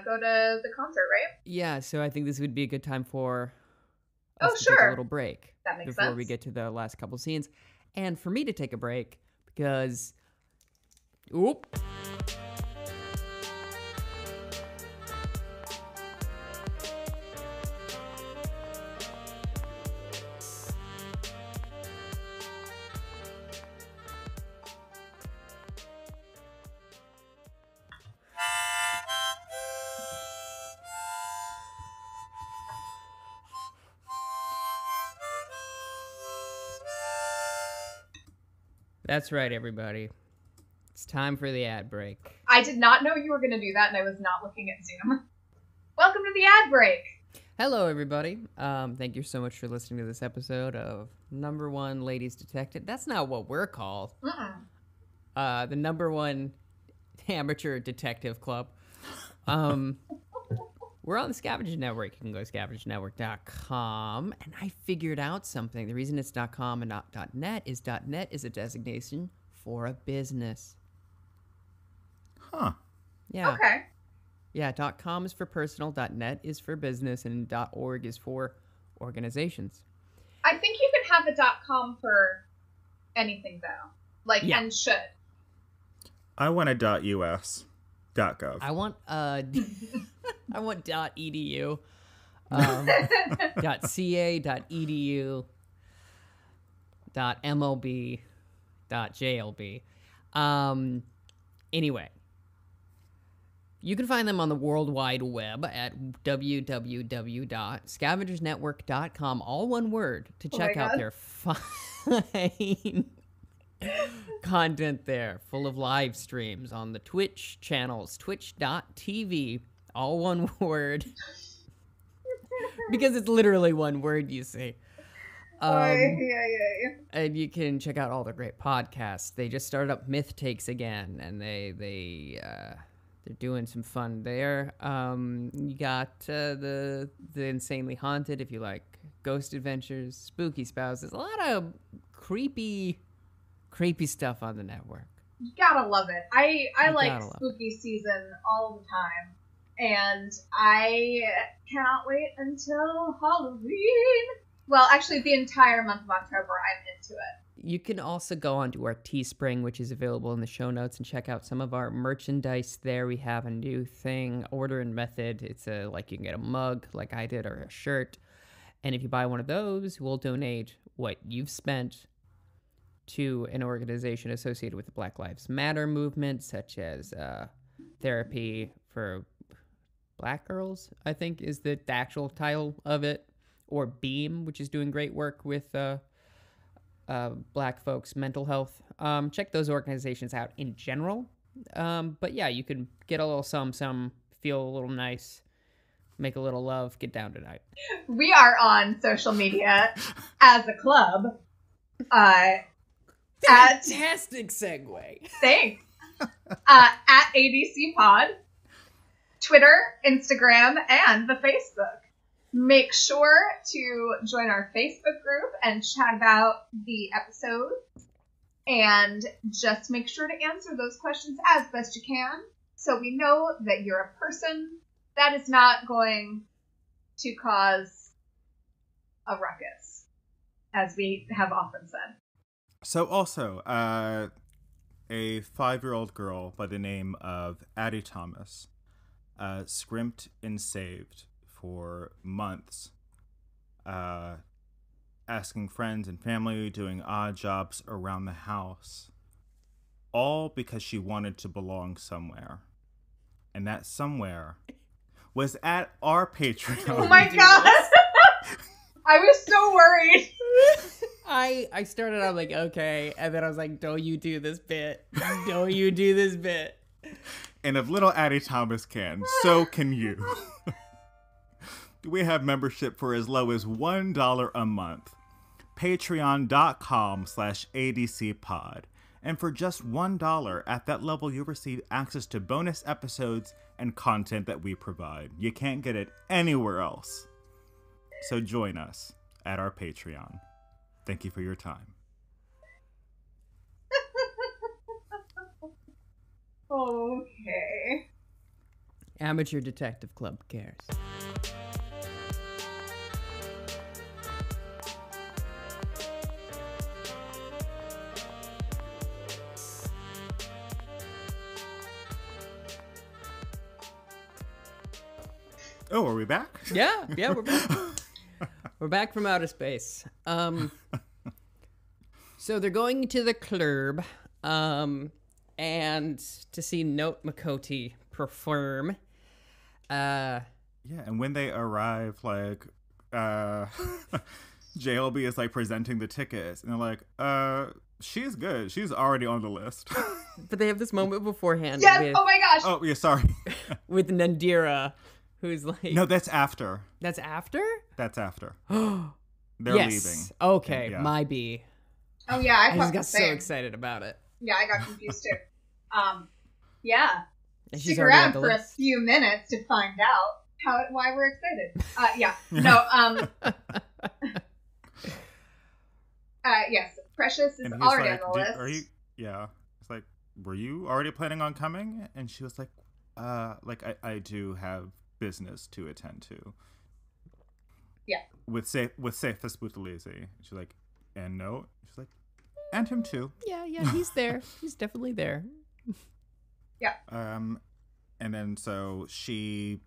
go to the concert, right? Yeah, so I think this would be a good time for us to sure. take a little break. That makes before sense. we get to the last couple scenes. And for me to take a break, because... Oop! That's right, everybody. It's time for the ad break. I did not know you were going to do that, and I was not looking at Zoom. Welcome to the ad break. Hello, everybody. Thank you so much for listening to this episode of Number One Ladies Detective. That's not what we're called. The Number One Amateur Detective Club. We're on the Scavenger Network. You can go to scavengernetwork.com. And I figured out something. The reason it's .com and not .net is .net is a designation for a business. Huh. Yeah. Okay. Yeah, .com is for personal, .net is for business, and .org is for organizations. I think you can have a .com for anything, though. Like, and should. I want a .us. .gov. I want I want .edu, .ca, .edu, .mob, .jlb. Anyway, You can find them on the World Wide Web at www.scavengersnetwork.com, all one word, to check out their fine content there, full of live streams on the Twitch channels, twitch.tv, all one word. Because it's literally one word, you see. And you can check out all their great podcasts. They just started up Myth Takes again, and they're doing some fun there. You got the Insanely Haunted, if you like ghost adventures, spooky spouses, a lot of creepy stuff on the network. You gotta love it. I like spooky season all the time, and I cannot wait until Halloween. Well, actually, the entire month of October, I'm into it. You can also go onto our Teespring, which is available in the show notes, and check out some of our merchandise there. We have a new thing, order and method. It's like you can get a mug, like I did, or a shirt. And if you buy one of those, we'll donate what you've spent to an organization associated with the Black Lives Matter movement, such as Therapy for Black Girls, I think is the actual title of it. Or Beam, which is doing great work with Black folks' mental health. Check those organizations out in general. But yeah, you can get a little some, feel a little nice, make a little love, get down tonight. We are on social media as a club. Fantastic segue. Thanks. At ADC Pod, Twitter, Instagram, and the Facebook. Make sure to join our Facebook group and chat about the episode. And just make sure to answer those questions as best you can, so we know that you're a person that is not going to cause a ruckus, as we have often said. So also, a 5-year-old girl by the name of Addie Thomas scrimped and saved for months, asking friends and family, doing odd jobs around the house, all because she wanted to belong somewhere. And that somewhere was at our Patreon. Oh my god! I was so worried. I started out like, okay, and then I was like, don't you do this bit. Don't you do this bit. And if little Addie Thomas can, so can you. We have membership for as low as $1 a month. Patreon.com/ADCpod. And for just $1 at that level, you'll receive access to bonus episodes and content that we provide. You can't get it anywhere else. So join us at our Patreon. Thank you for your time. Okay. Amateur Detective Club cares. Oh, are we back? Yeah, we're back. We're back from outer space. So they're going to the club, and to see Note Makoti perform. Yeah, and when they arrive, like, JLB is like presenting the tickets, and they're like, she's good. She's already on the list. But they have this moment beforehand. Yes, with, oh my gosh. Oh, yeah, sorry. with Nandira, who's like... No, that's after. That's after? That's after. They're leaving. Okay, Yeah. my B. Oh yeah, I just got so excited about it. Yeah, I got confused too. Yeah. And she's Stick already on around the for list. a few minutes to find out why we're excited. Yeah. No, yes, Precious is And he's already like, on the list. Are you? Yeah. It's like, were you already planning on coming? And she was like, I do have business to attend to. Yeah. With Cephas Buthelezi. She's like, and Note? She's like, and him too. Yeah, he's there. He's definitely there. Yeah. And then so she,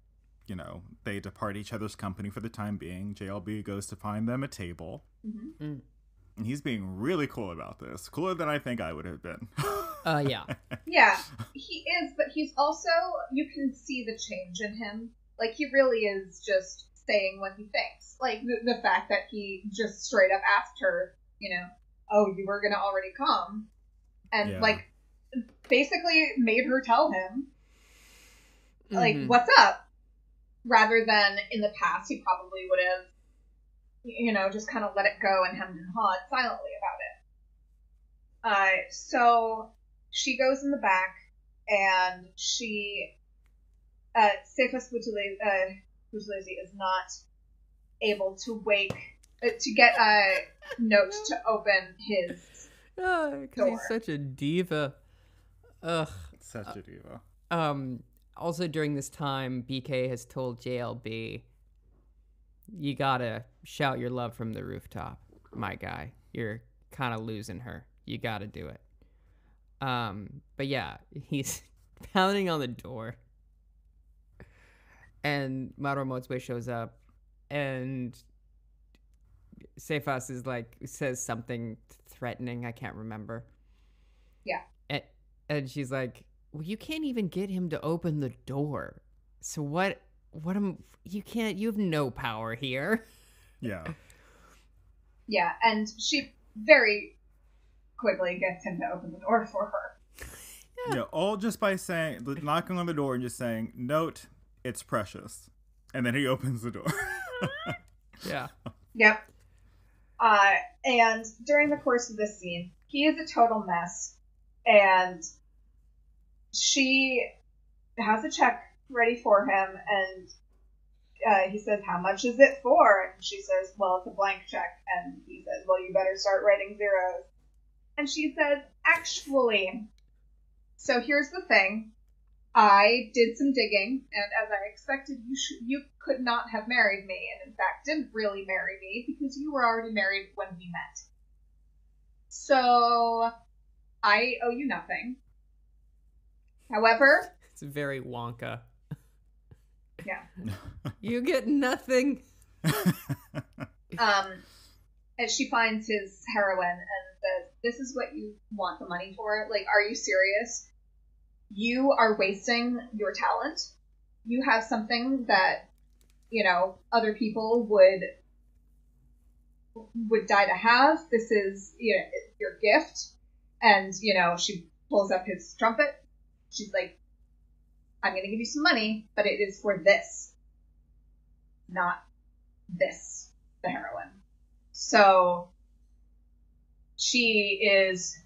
they depart each other's company for the time being. JLB goes to find them a table. Mm-hmm. And he's being really cool about this. Cooler than I think I would have been. Yeah. Yeah, he is, but he's also, you can see the change in him. Like, he really is just saying what he thinks. Like, the fact that he just straight up asked her, you know, oh, you were gonna already come. And, like, basically made her tell him, like, what's up? Rather than in the past, he probably would have, you know, just kind of let it go and hemmed and hawed silently about it. So she goes in the back, and she, Cephas Buthelezi is not able to get a note to open his because he's such a diva. Ugh. Such a diva. Also during this time, BK has told JLB, you gotta shout your love from the rooftop, my guy. You're kind of losing her. You gotta do it. But yeah, he's pounding on the door. And Mauro Motswe shows up, and Cephas is like, says something threatening. I can't remember. Yeah. And she's like, well, you can't even get him to open the door. So you have no power here. Yeah. Yeah, and she very quickly gets him to open the door for her. Yeah, all just by saying, knocking on the door and just saying, note, it's Precious. And then he opens the door. Yeah. Yep. And during the course of this scene, he is a total mess. And she has a check ready for him, and he says, how much is it for? And she says, well, it's a blank check. And he says, well, you better start writing zeros. And she says, actually, so here's the thing. I did some digging, and as I expected, you could not have married me, and in fact didn't really marry me, because you were already married when we met. So I owe you nothing. However... It's very Wonka. Yeah. You get nothing. And she finds his heroin and says, this is what you want the money for? Like, are you serious? You are wasting your talent. You have something that, you know, other people would die to have. This is, you know, your gift. And, you know, she pulls up his trumpet. She's like, I'm going to give you some money, but it is for this. Not this, the heroine. So she is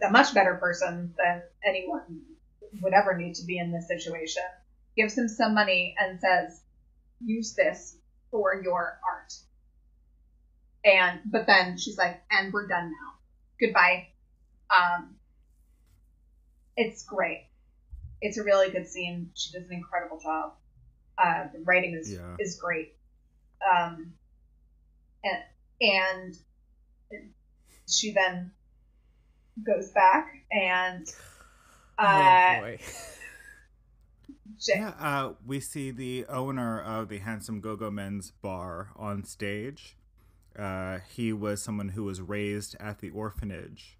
a much better person than anyone would ever need to be in this situation. Gives him some money and says, use this for your art. But then she's like, and we're done now. Goodbye. It's great. It's a really good scene. She does an incredible job. The writing is great. And she then goes back and oh boy. We see the owner of the Handsome Go-Go Men's bar on stage. He was someone who was raised at the orphanage.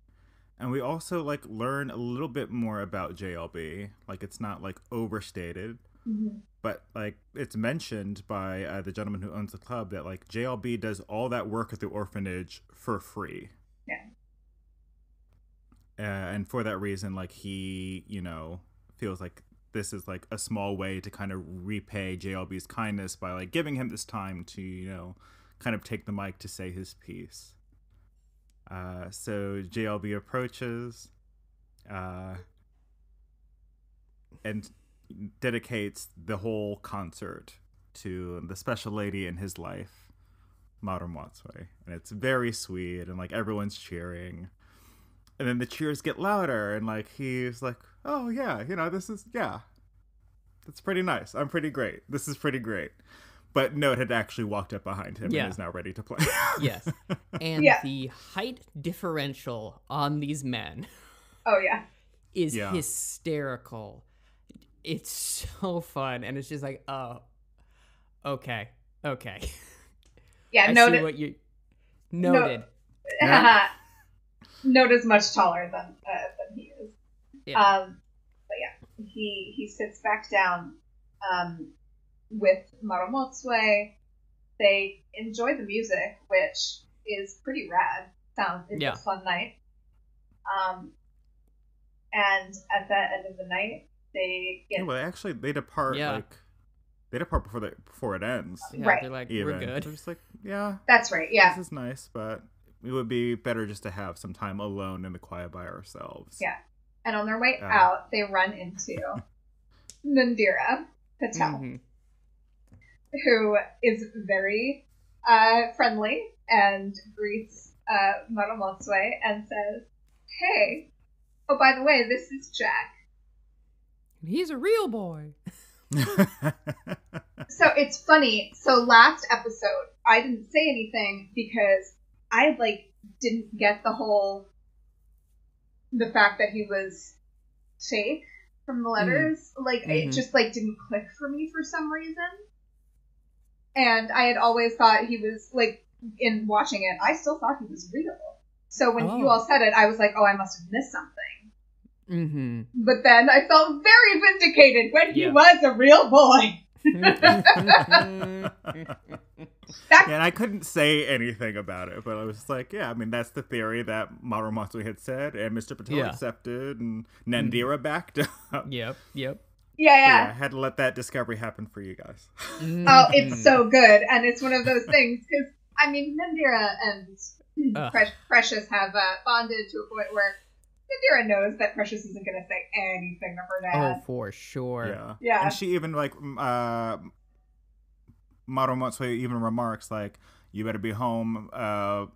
And we also, like, learn a little bit more about JLB. Like, it's not, like, overstated. Mm-hmm. But, like, it's mentioned by the gentleman who owns the club that, like, JLB does all that work at the orphanage for free. Yeah. And for that reason, like, he, you know, feels like this is, like, a small way to kind of repay JLB's kindness by, like, giving him this time to, you know, kind of take the mic to say his piece. So JLB approaches and dedicates the whole concert to the special lady in his life, Mauro Motswe. And it's very sweet, and, like, everyone's cheering. And then the cheers get louder, and, like, he's like, oh, yeah, you know, that's pretty nice. I'm pretty great. This is pretty great. But Note had actually walked up behind him and is now ready to play. Yes. And the height differential on these men is hysterical. It's so fun. And it's just like, oh, okay. Yeah, I noted. see what you... Noted. Nota's much taller than he is. Yeah. But yeah, he sits back down with Marumotsue. They enjoy the music, which is pretty rad. It's a fun night. And at the end of the night, they get... they depart, they depart before it ends. Yeah, right. They're like, Even. we're good. They're just like, yeah. That's right, yeah. This is nice, but it would be better just to have some time alone in the quiet by ourselves. Yeah. And on their way out, they run into Nandira Patel, who is very friendly and greets Marumotsue and says, hey, oh, by the way, this is Jack. He's a real boy. So it's funny. So last episode, I didn't say anything because I didn't get the fact that he was fake from the letters. It just didn't click for me for some reason. And I had always thought he was in watching it, I still thought he was real. So when you all said it, I was like, oh, I must have missed something. Mm-hmm. But then I felt very vindicated when he was a real boy. And I couldn't say anything about it, but I was just like, yeah, I mean, that's the theory that Marumotsue had said, and Mr. Patel accepted, and Nandira backed up. Yep. Yeah. I had to let that discovery happen for you guys. Oh, it's so good. And it's one of those things, because, I mean, Nandira and Precious have bonded to a point where Nandira knows that Precious isn't going to say anything to her dad. Oh, for sure. Yeah. And she even, Marumotsue even remarks, you better be home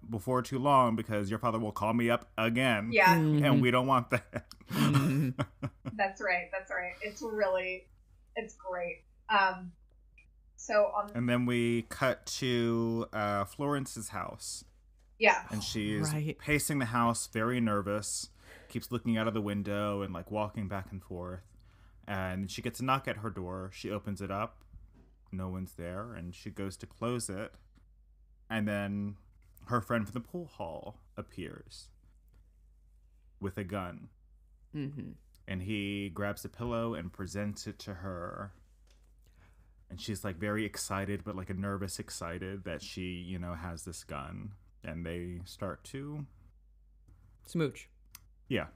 before too long because your father will call me up again. Yeah. And we don't want that. That's right. It's great. And then we cut to Florence's house. Yeah. And she's pacing the house, very nervous, keeps looking out of the window and walking back and forth. And she gets a knock at her door. She opens it up. No one's there. And she goes to close it. And then her friend from the pool hall appears with a gun. Mm-hmm. And he grabs a pillow and presents it to her. And she's very excited, but a nervous excited that she, has this gun. And they start to smooch. Yeah.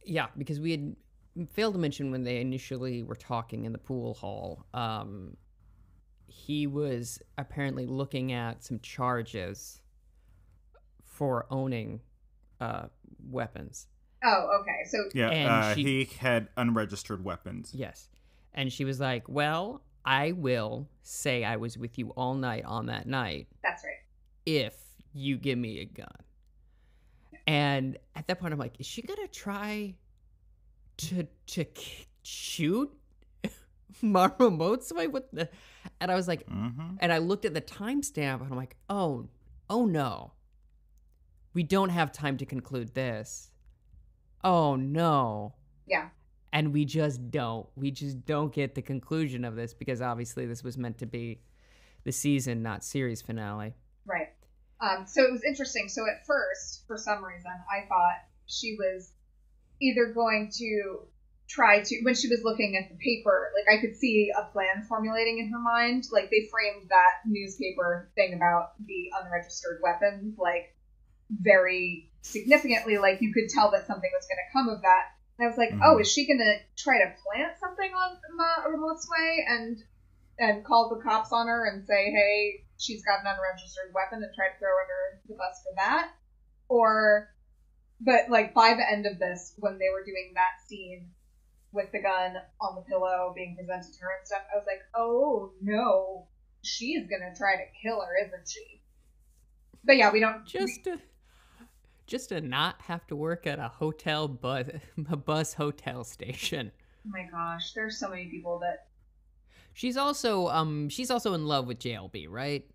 Yeah, because we had failed to mention when they initially were talking in the pool hall, he was apparently looking at some charges for owning weapons. Oh, okay. So yeah, he had unregistered weapons. Yes. And she was like, well, I will say I was with you all night on that night. That's right. If you give me a gun. And at that point, I'm like, is she going to try to shoot Marumotsue? What the? And I was like, and I looked at the timestamp, and I'm like, oh no. We don't have time to conclude this. Oh, no. Yeah. And we just don't. We just don't get the conclusion of this because obviously this was meant to be the season, not series finale. Right. So it was interesting. So at first, for some reason, I thought she was either going to try to, when she was looking at the paper, I could see a plan formulating in her mind. They framed that newspaper thing about the unregistered weapons, very significantly. You could tell that something was going to come of that. And I was like, oh, is she going to try to plant something on Marumotsue and call the cops on her and say, hey, she's got an unregistered weapon and try to throw her under the bus for that? But by the end of this, when they were doing that scene with the gun on the pillow being presented to her and stuff, I was like, oh no, she's going to try to kill her, isn't she? But yeah, we don't... Just to not have to work at a bus hotel station. Oh my gosh, there's so many people that... She's also in love with JLB, right?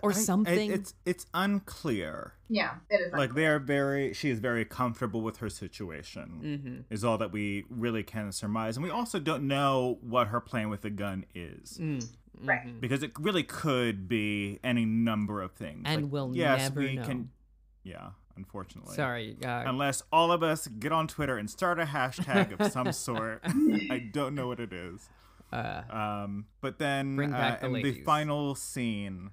Or something. It's unclear. Yeah, it is. Unclear. She is very comfortable with her situation. Is all that we really can surmise, and we also don't know what her plan with the gun is. Right. Because it really could be any number of things. And like, we'll yes, never we know. can. Yeah, unfortunately. Sorry. Unless all of us get on Twitter and start a hashtag of some sort. I don't know what it is. But then bring back the in ladies. the final scene,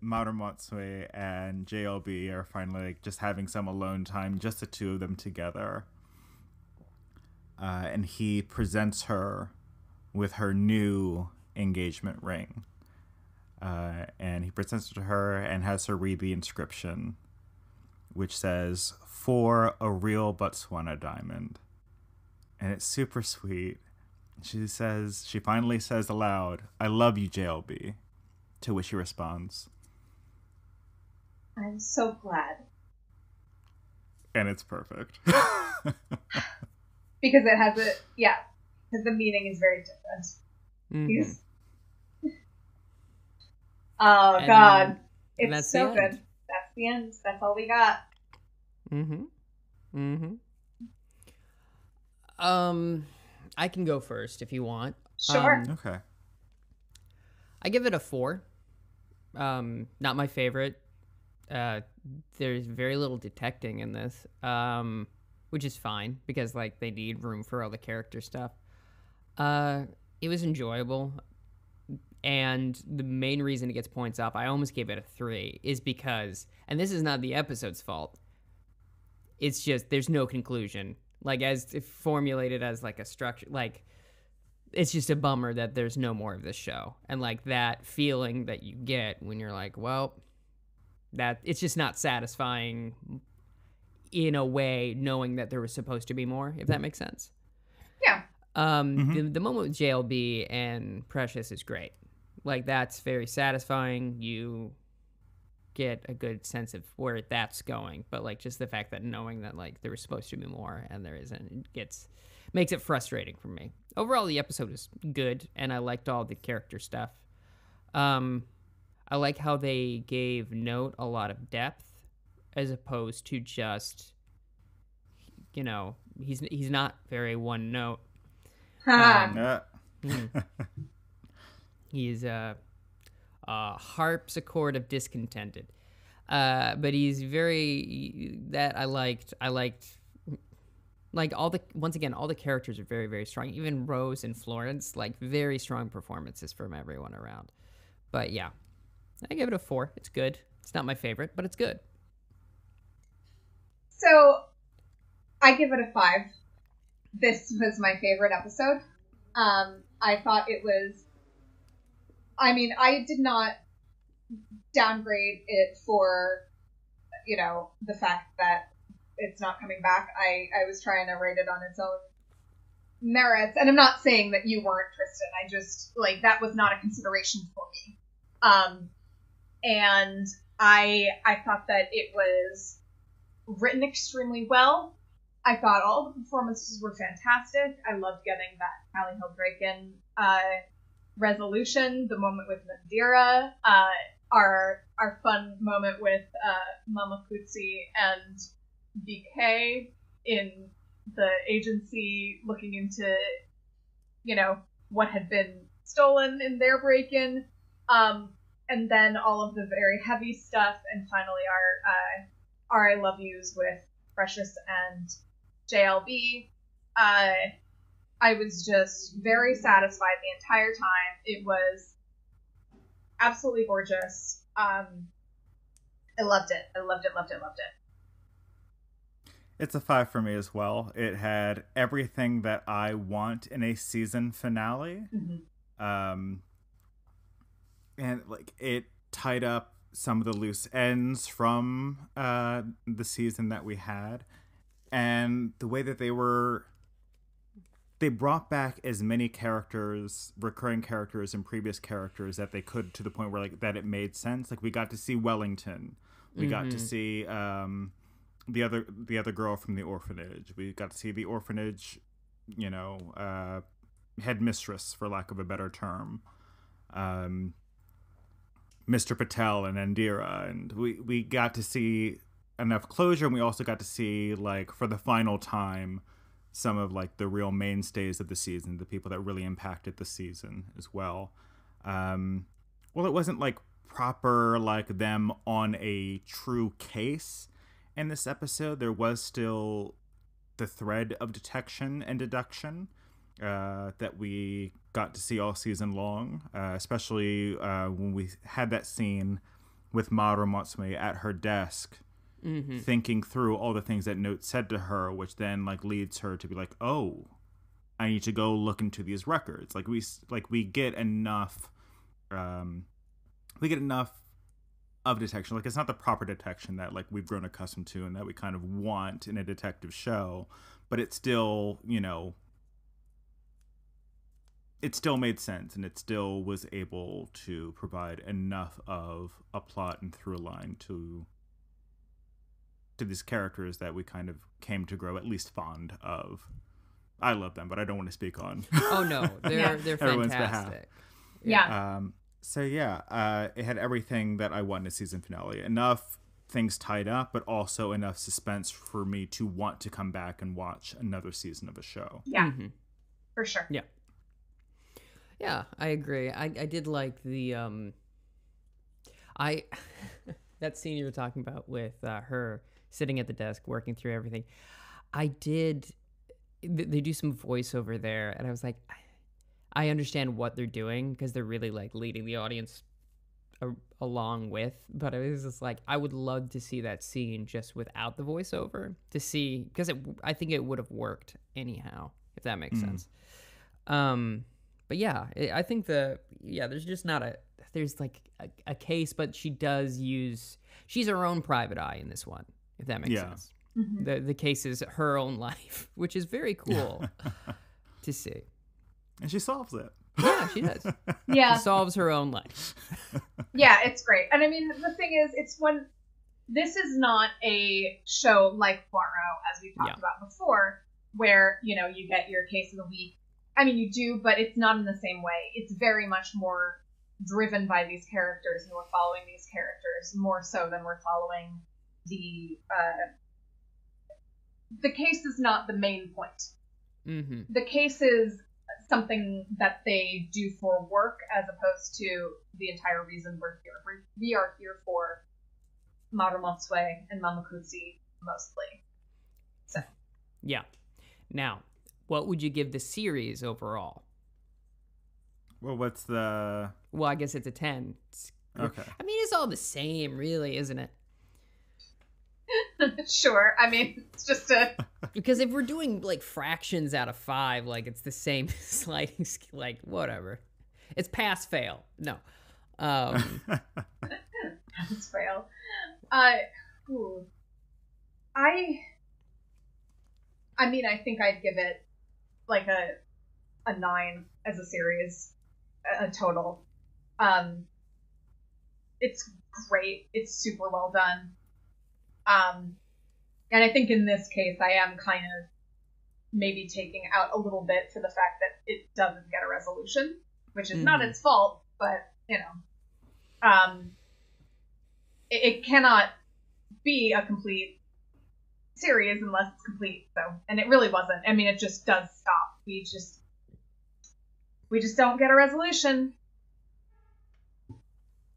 Marumotsue and JLB are finally like, just having some alone time, just the two of them together. And he presents her with her new engagement ring. And he presents it to her and has her read the inscription, which says, "For a Real Botswana Diamond." And it's super sweet. She finally says aloud, "I love you, JLB." To which he responds, I'm so glad. and it's perfect. Because it has because the meaning is very different. Mm-hmm. Oh, And God. It's that's so the good. end. That's the end. That's all we got. I can go first if you want. Sure. Okay. I give it a 4. Not my favorite. There's very little detecting in this, which is fine because like they need room for all the character stuff. It was enjoyable, and the main reason it gets points up, I almost gave it a 3, is because, and this is not the episode's fault. It's just there's no conclusion, like as if formulated as like a structure, like. It's just a bummer that there's no more of this show. And like that feeling that you get when you're like, well, that it's just not satisfying in a way, knowing that there was supposed to be more, if that makes sense. Yeah. The moment with JLB and Precious is great. Like that's very satisfying. You get a good sense of where that's going. But like just the fact that knowing that like there was supposed to be more and there isn't, makes it frustrating for me. Overall, the episode is good, and I liked all the character stuff. I like how they gave Note a lot of depth, as opposed to just, he's not very one note. He's a harpsichord of discontented, but he's very that I liked. Like all the characters are very, very strong. Even Rose and Florence, like very strong performances from everyone around. But yeah, I give it a 4. It's good. It's not my favorite, but it's good. So I give it a 5. This was my favorite episode. I thought it was. I mean, I did not downgrade it for, the fact that it's not coming back. I was trying to rate it on its own merits, and I'm not saying that you weren't, Tristan. I just like that was not a consideration for me. And I thought that it was written extremely well. I thought all the performances were fantastic. I loved getting that Callie Hill Draken resolution, the moment with Mandira, our fun moment with Mama Kutsi and BK in the agency looking into, what had been stolen in their break-in, and then all of the very heavy stuff, and finally our I love yous with Precious and JLB. I was just very satisfied the entire time. It was absolutely gorgeous. I loved it. I loved it. It's a 5 for me as well. It had everything that I want in a season finale. Mm-hmm. And like it tied up some of the loose ends from the season that we had. And the way that they brought back as many characters, recurring characters and previous characters that they could, to the point where like that it made sense. Like we got to see Wellington. We got to see the other girl from the orphanage. We got to see the orphanage, headmistress, for lack of a better term, Mr. Patel and Indira, and we got to see enough closure, and we also got to see, like, for the final time, some of like the real mainstays of the season, the people that really impacted the season as well. Well, it wasn't like proper like them on a true case in this episode. There was still the thread of detection and deduction that we got to see all season long, especially when we had that scene with Mara Motswe at her desk, thinking through all the things that Note said to her, which then like leads her to be like, oh, I need to go look into these records. Like we get enough of detection. Like, it's not the proper detection that like we've grown accustomed to and that we kind of want in a detective show, but it still, it still made sense, and it still was able to provide enough of a plot and through line to these characters that we kind of came to grow at least fond of. I love them, but I don't want to speak on. Oh no, they're everyone's fantastic. Yeah. So yeah, it had everything that I want in a season finale. Enough things tied up, but also enough suspense for me to want to come back and watch another season of a show. Yeah, for sure. Yeah. Yeah, I agree. I did like the that scene you were talking about with her sitting at the desk working through everything. They do some voiceover there, and I was like, I understand what they're doing because they're really like leading the audience along with, but it was just like, I would love to see that scene just without the voiceover to see, because I think it would have worked anyhow, if that makes sense. But yeah, I think there's just not there's like a case, but she's her own private eye in this one, if that makes sense. The case is her own life, which is very cool to see. And she solves it. Yeah, she does. Yeah. She solves her own life. Yeah, it's great. And I mean, the thing is, this is not a show like Poirot, as we talked about before, where, you get your case of the week. I mean, you do, but it's not in the same way. It's very much more driven by these characters, and we're following these characters more so than we're following the case is not the main point. The case is something that they do for work, as opposed to the entire reason we're here. We are here for Mara Motswe and Mamakuzi mostly. So. Yeah. Now, what would you give the series overall? Well, what's the... Well, I guess it's a 10. Okay. I mean, it's all the same, really, isn't it? Sure. I mean, it's just a... Because if we're doing, like, fractions out of 5, like, it's the same sliding scale, like, whatever. It's pass-fail. No. Pass-fail. I mean, I think I'd give it, like, a 9 as a series, a total. It's great. It's super well done. And I think in this case, I am kind of maybe taking out a little bit for the fact that it doesn't get a resolution, which is not its fault, but, it cannot be a complete series unless it's complete. So, and it really wasn't. I mean, it just does stop. We just don't get a resolution.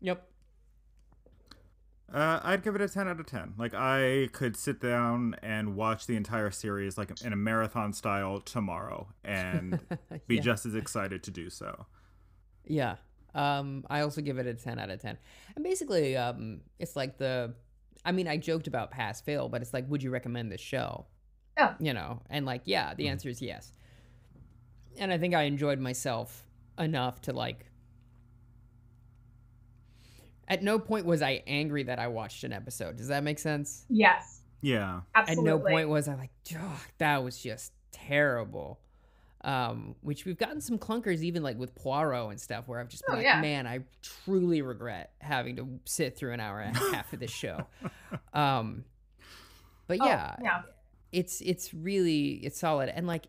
Yep. I'd give it a 10 out of 10. Like, I could sit down and watch the entire series like in a marathon style tomorrow and be just as excited to do so. Yeah. I also give it a 10 out of 10. And basically, it's like I joked about pass fail, but it's like, would you recommend this show? Oh. And like, yeah, the answer is yes. And I think I enjoyed myself enough to like, at no point was I angry that I watched an episode. Does that make sense? Yes. Yeah. Absolutely. At no point was I like, oh, that was just terrible. Which we've gotten some clunkers even like with Poirot and stuff where I've just been man, I truly regret having to sit through an hour and a half of this show. But it's really solid. And like,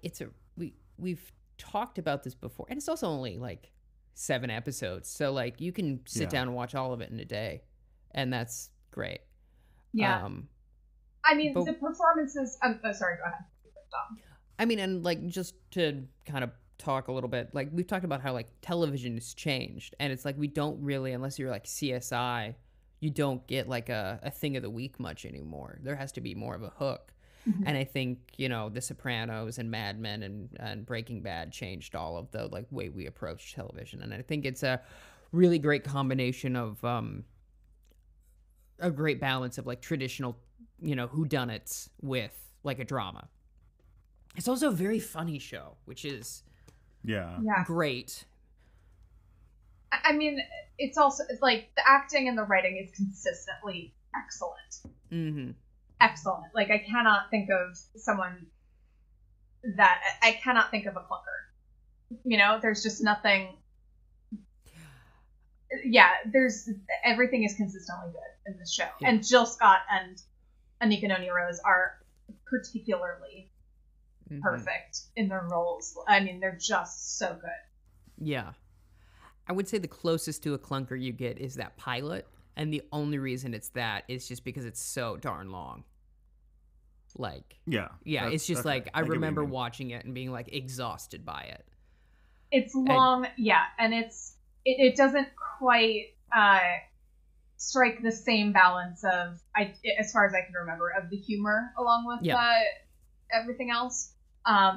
we've talked about this before, and it's also only like 7 episodes. So like you can sit down and watch all of it in a day, and that's great. Yeah. I mean, the performances, sorry, go ahead. I mean, and like just to kind of talk a little bit, like we've talked about how like television has changed, and it's like we don't really, unless you're like CSI, you don't get like a thing of the week much anymore. There has to be more of a hook. And I think, you know, The Sopranos and Mad Men and Breaking Bad changed all of the like way we approach television. And I think it's a really great combination of a great balance of like traditional, you know, whodunits with like a drama. It's also a very funny show, which is Yeah. great. I mean, it's like the acting and the writing is consistently excellent. Excellent. Like, I cannot think of I cannot think of a clunker. You know, there's just nothing. Yeah, everything is consistently good in this show. Yeah. And Jill Scott and Anika Noni Rose are particularly perfect in their roles. I mean, they're just so good. Yeah. I would say the closest to a clunker you get is that pilot. And the only reason it's that is just because it's so darn long. Like, yeah, it's just like, I remember watching it and being like exhausted by it. It's long, and it doesn't quite strike the same balance of, as far as I can remember, of the humor along with everything else. I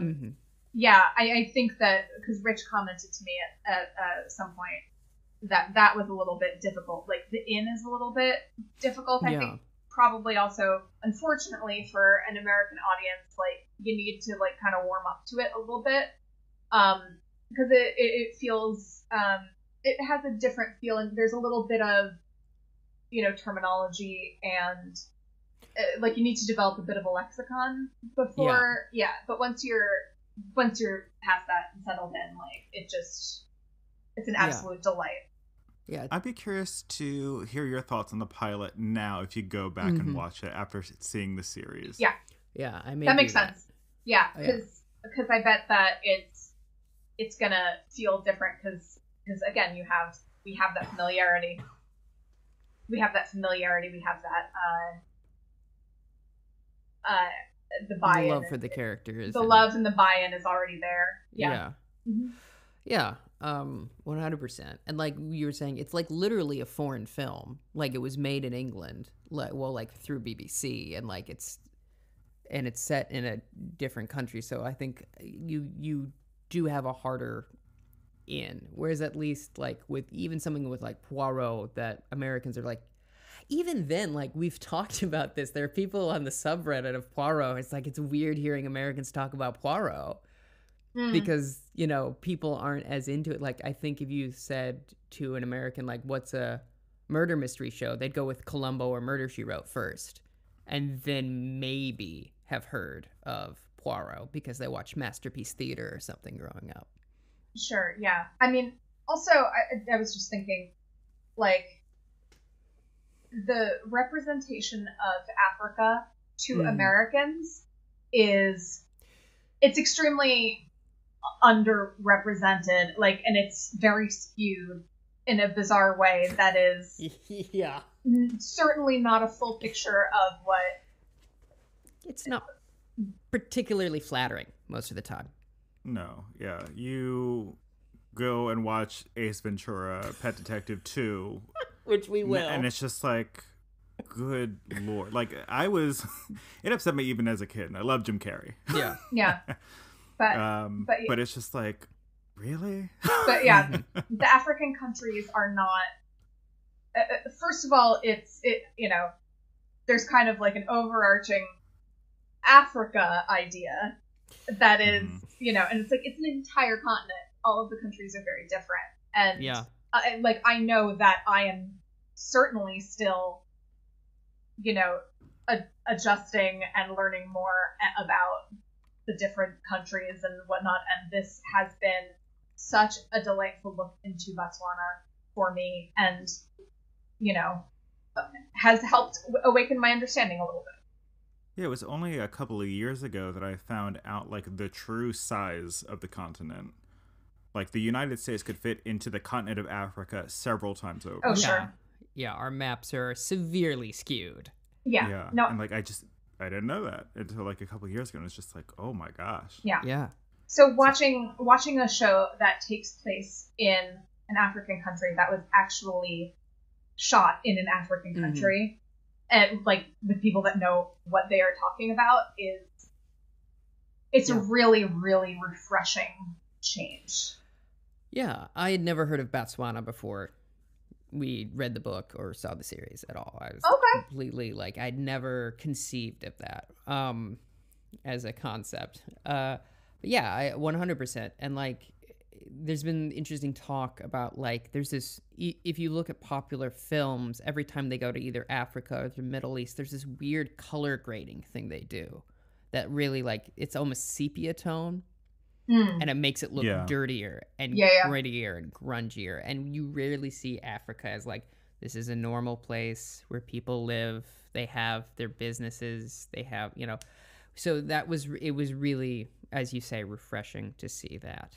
think that, because Rich commented to me at some point that was a little bit difficult. Like, the inn is a little bit difficult, I think. Probably also, unfortunately, for an American audience, like, you need to, like, kind of warm up to it a little bit. Because it feels, it has a different feeling. There's a little bit of, you know, terminology and, like, you need to develop a bit of a lexicon before, but once you're past that and settled in, like, it's an absolute delight. Yeah, I'd be curious to hear your thoughts on the pilot now if you go back and watch it after seeing the series. Yeah, that makes sense. Yeah, because I bet that it's gonna feel different because again we have that familiarity. We have that the buy-in. The love for the characters. The love and the buy-in is already there. Yeah. 100%. And like you were saying, it's like literally a foreign film. Like, it was made in England, like through BBC, and like it's set in a different country. So I think you do have a harder in. Whereas at least like with even something with like Poirot, that Americans are like, even then, like, we've talked about this. There are people on the subreddit of Poirot. It's like, it's weird hearing Americans talk about Poirot. Because, you know, people aren't as into it. Like, I think if you said to an American, like, what's a murder mystery show, they'd go with Columbo or Murder, She Wrote first. And then maybe have heard of Poirot because they watched Masterpiece Theater or something growing up. Sure, yeah. I mean, also, I was just thinking, like, the representation of Africa to Americans it's extremely underrepresented, like, and it's very skewed in a bizarre way that is certainly not a full picture of what it's not particularly flattering most of the time. No, you go and watch Ace Ventura Pet Detective 2, which we will, and it's just like, good lord, like, it upset me even as a kid, and I love Jim Carrey. But it's just like, really? But the African countries are not. First of all, you know, there's kind of like an overarching Africa idea that is, you know, and it's like, it's an entire continent. All of the countries are very different, and like, I know that I am certainly still, you know, adjusting and learning more about the different countries and whatnot, and this has been such a delightful look into Botswana for me, and, you know, has helped awaken my understanding a little bit. Yeah, it was only a couple of years ago that I found out, like, the true size of the continent. Like, the United States could fit into the continent of Africa several times over. Oh, sure. Yeah, our maps are severely skewed. Yeah. No. And, like, I didn't know that until like a couple of years ago. And it's just like, oh my gosh. Yeah. Yeah. So watching a show that takes place in an African country that was actually shot in an African country, and like with people that know what they are talking about, it's a really, really refreshing change. Yeah, I had never heard of Botswana before we read the book or saw the series at all. I was completely like, I'd never conceived of that as a concept. But yeah, 100%. And like, there's been interesting talk about like, there's this, if you look at popular films, every time they go to either Africa or the Middle East, there's this weird color grading thing they do that really like, it's almost sepia tone. And it makes it look dirtier and grittier and grungier. And you rarely see Africa as like, this is a normal place where people live. They have their businesses. They have, you know. So it was really, as you say, refreshing to see that.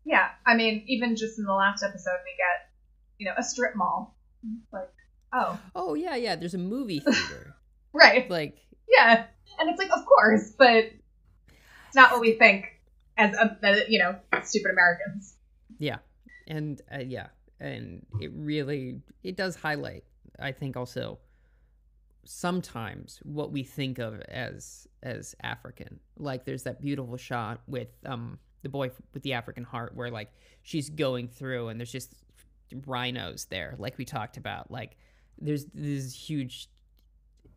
Yeah. I mean, even just in the last episode, we get, you know, a strip mall. Like, oh. Oh, yeah, yeah. There's a movie theater. Right. Like. Yeah. And it's like, of course, but it's not what we think. As you know, stupid Americans. Yeah, and and it does highlight, I think, also sometimes what we think of as African. Like, there's that beautiful shot with the boy with the African heart, where like she's going through, and there's just rhinos there, like we talked about. Like, there's this huge.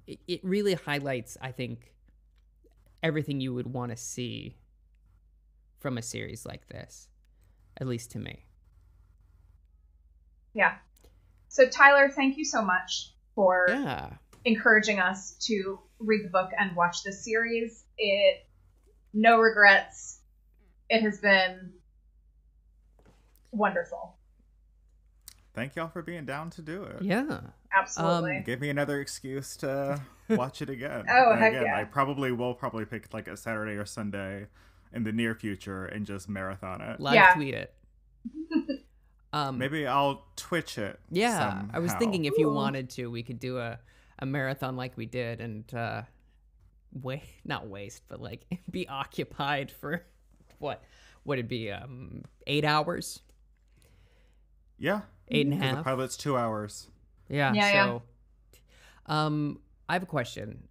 It really highlights, I think, everything you would want to see from a series like this, at least to me. Yeah. So Tyler, thank you so much for encouraging us to read the book and watch this series. No regrets. It has been wonderful. Thank y'all for being down to do it. Yeah. Absolutely. Give me another excuse to watch it again. Oh, heck yeah. I will probably pick like a Saturday or Sunday in the near future and just marathon it. Live tweet it. Maybe I'll Twitch it. Yeah, somehow. I was thinking if you wanted to, we could do a marathon like we did and not waste, but like be occupied for what would it be? 8 hours? Yeah. 8.5. The pilot's 2 hours. Yeah. So, I have a question.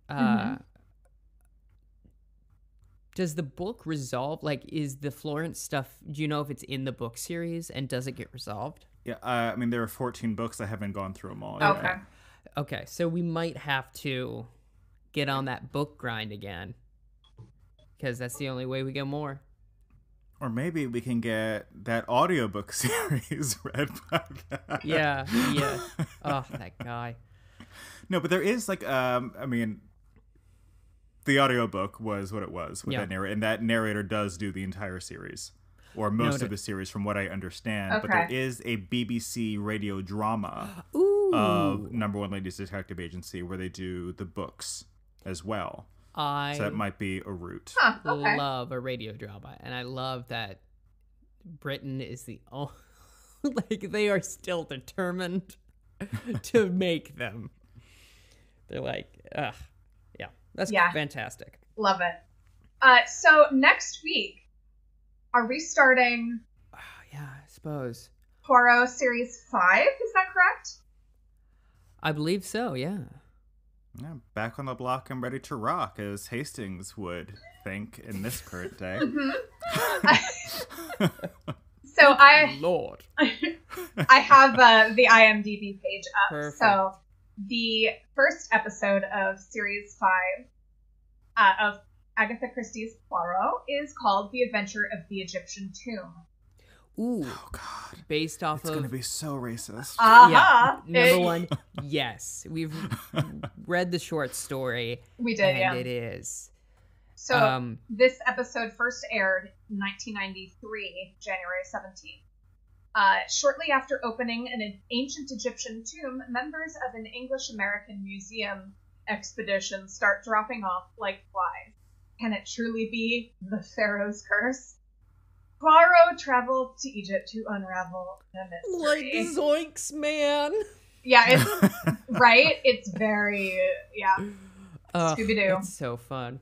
Does the book resolve, like, is the Florence stuff, do you know if it's in the book series, and does it get resolved? Yeah, I mean, there are 14 books. I haven't gone through them all Okay. yet. Okay, so we might have to get on that book grind again, because that's the only way we get more. Or maybe we can get that audiobook series read by that. Yeah. Oh, that guy. No, but there is, like, I mean, the audiobook was what it was with that narrator, and that narrator does do the entire series, or most of the series from what I understand. Okay. But there is a BBC radio drama of Number One Ladies Detective Agency where they do the books as well. So that might be a route. Love a radio drama, and I love that Britain is the only, like, they are still determined to make them. They're like, ugh. That's fantastic. Love it. So next week, are we starting? Yeah, I suppose. Poirot Series 5, is that correct? I believe so, yeah. Yeah, back on the block and ready to rock, as Hastings would think in this current day. So Lord. I have the IMDb page up. Perfect. So the first episode of Series 5 of Agatha Christie's Poirot is called The Adventure of the Egyptian Tomb. Ooh. Oh, God. Based off It's going to be so racist. Yeah. Number one, yes. We've read the short story. We did, and it is. So this episode first aired in 1993, January 17th. Shortly after opening an ancient Egyptian tomb, members of an English-American museum expedition start dropping off like flies. Can it truly be the Pharaoh's curse? Poirot traveled to Egypt to unravel the mystery. Like, zoinks, man. Yeah, it's right. It's very Scooby-Doo. It's so fun.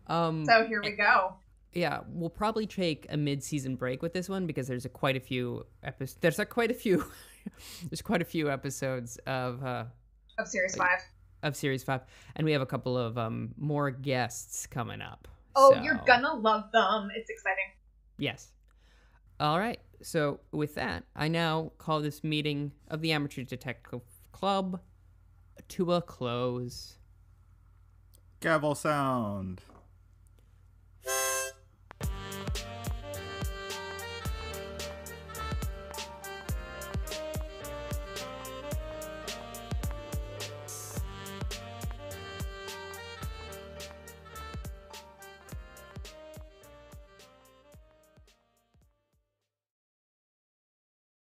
So here we go. Yeah, we'll probably take a mid-season break with this one because there's quite a few episodes. There's quite a few. There's quite a few episodes of Series 5. Of Series 5, and we have a couple of more guests coming up. Oh, so, you're gonna love them. It's exciting. Yes. All right. So with that, I now call this meeting of the Amateur Detective Club to a close. Gavel sound.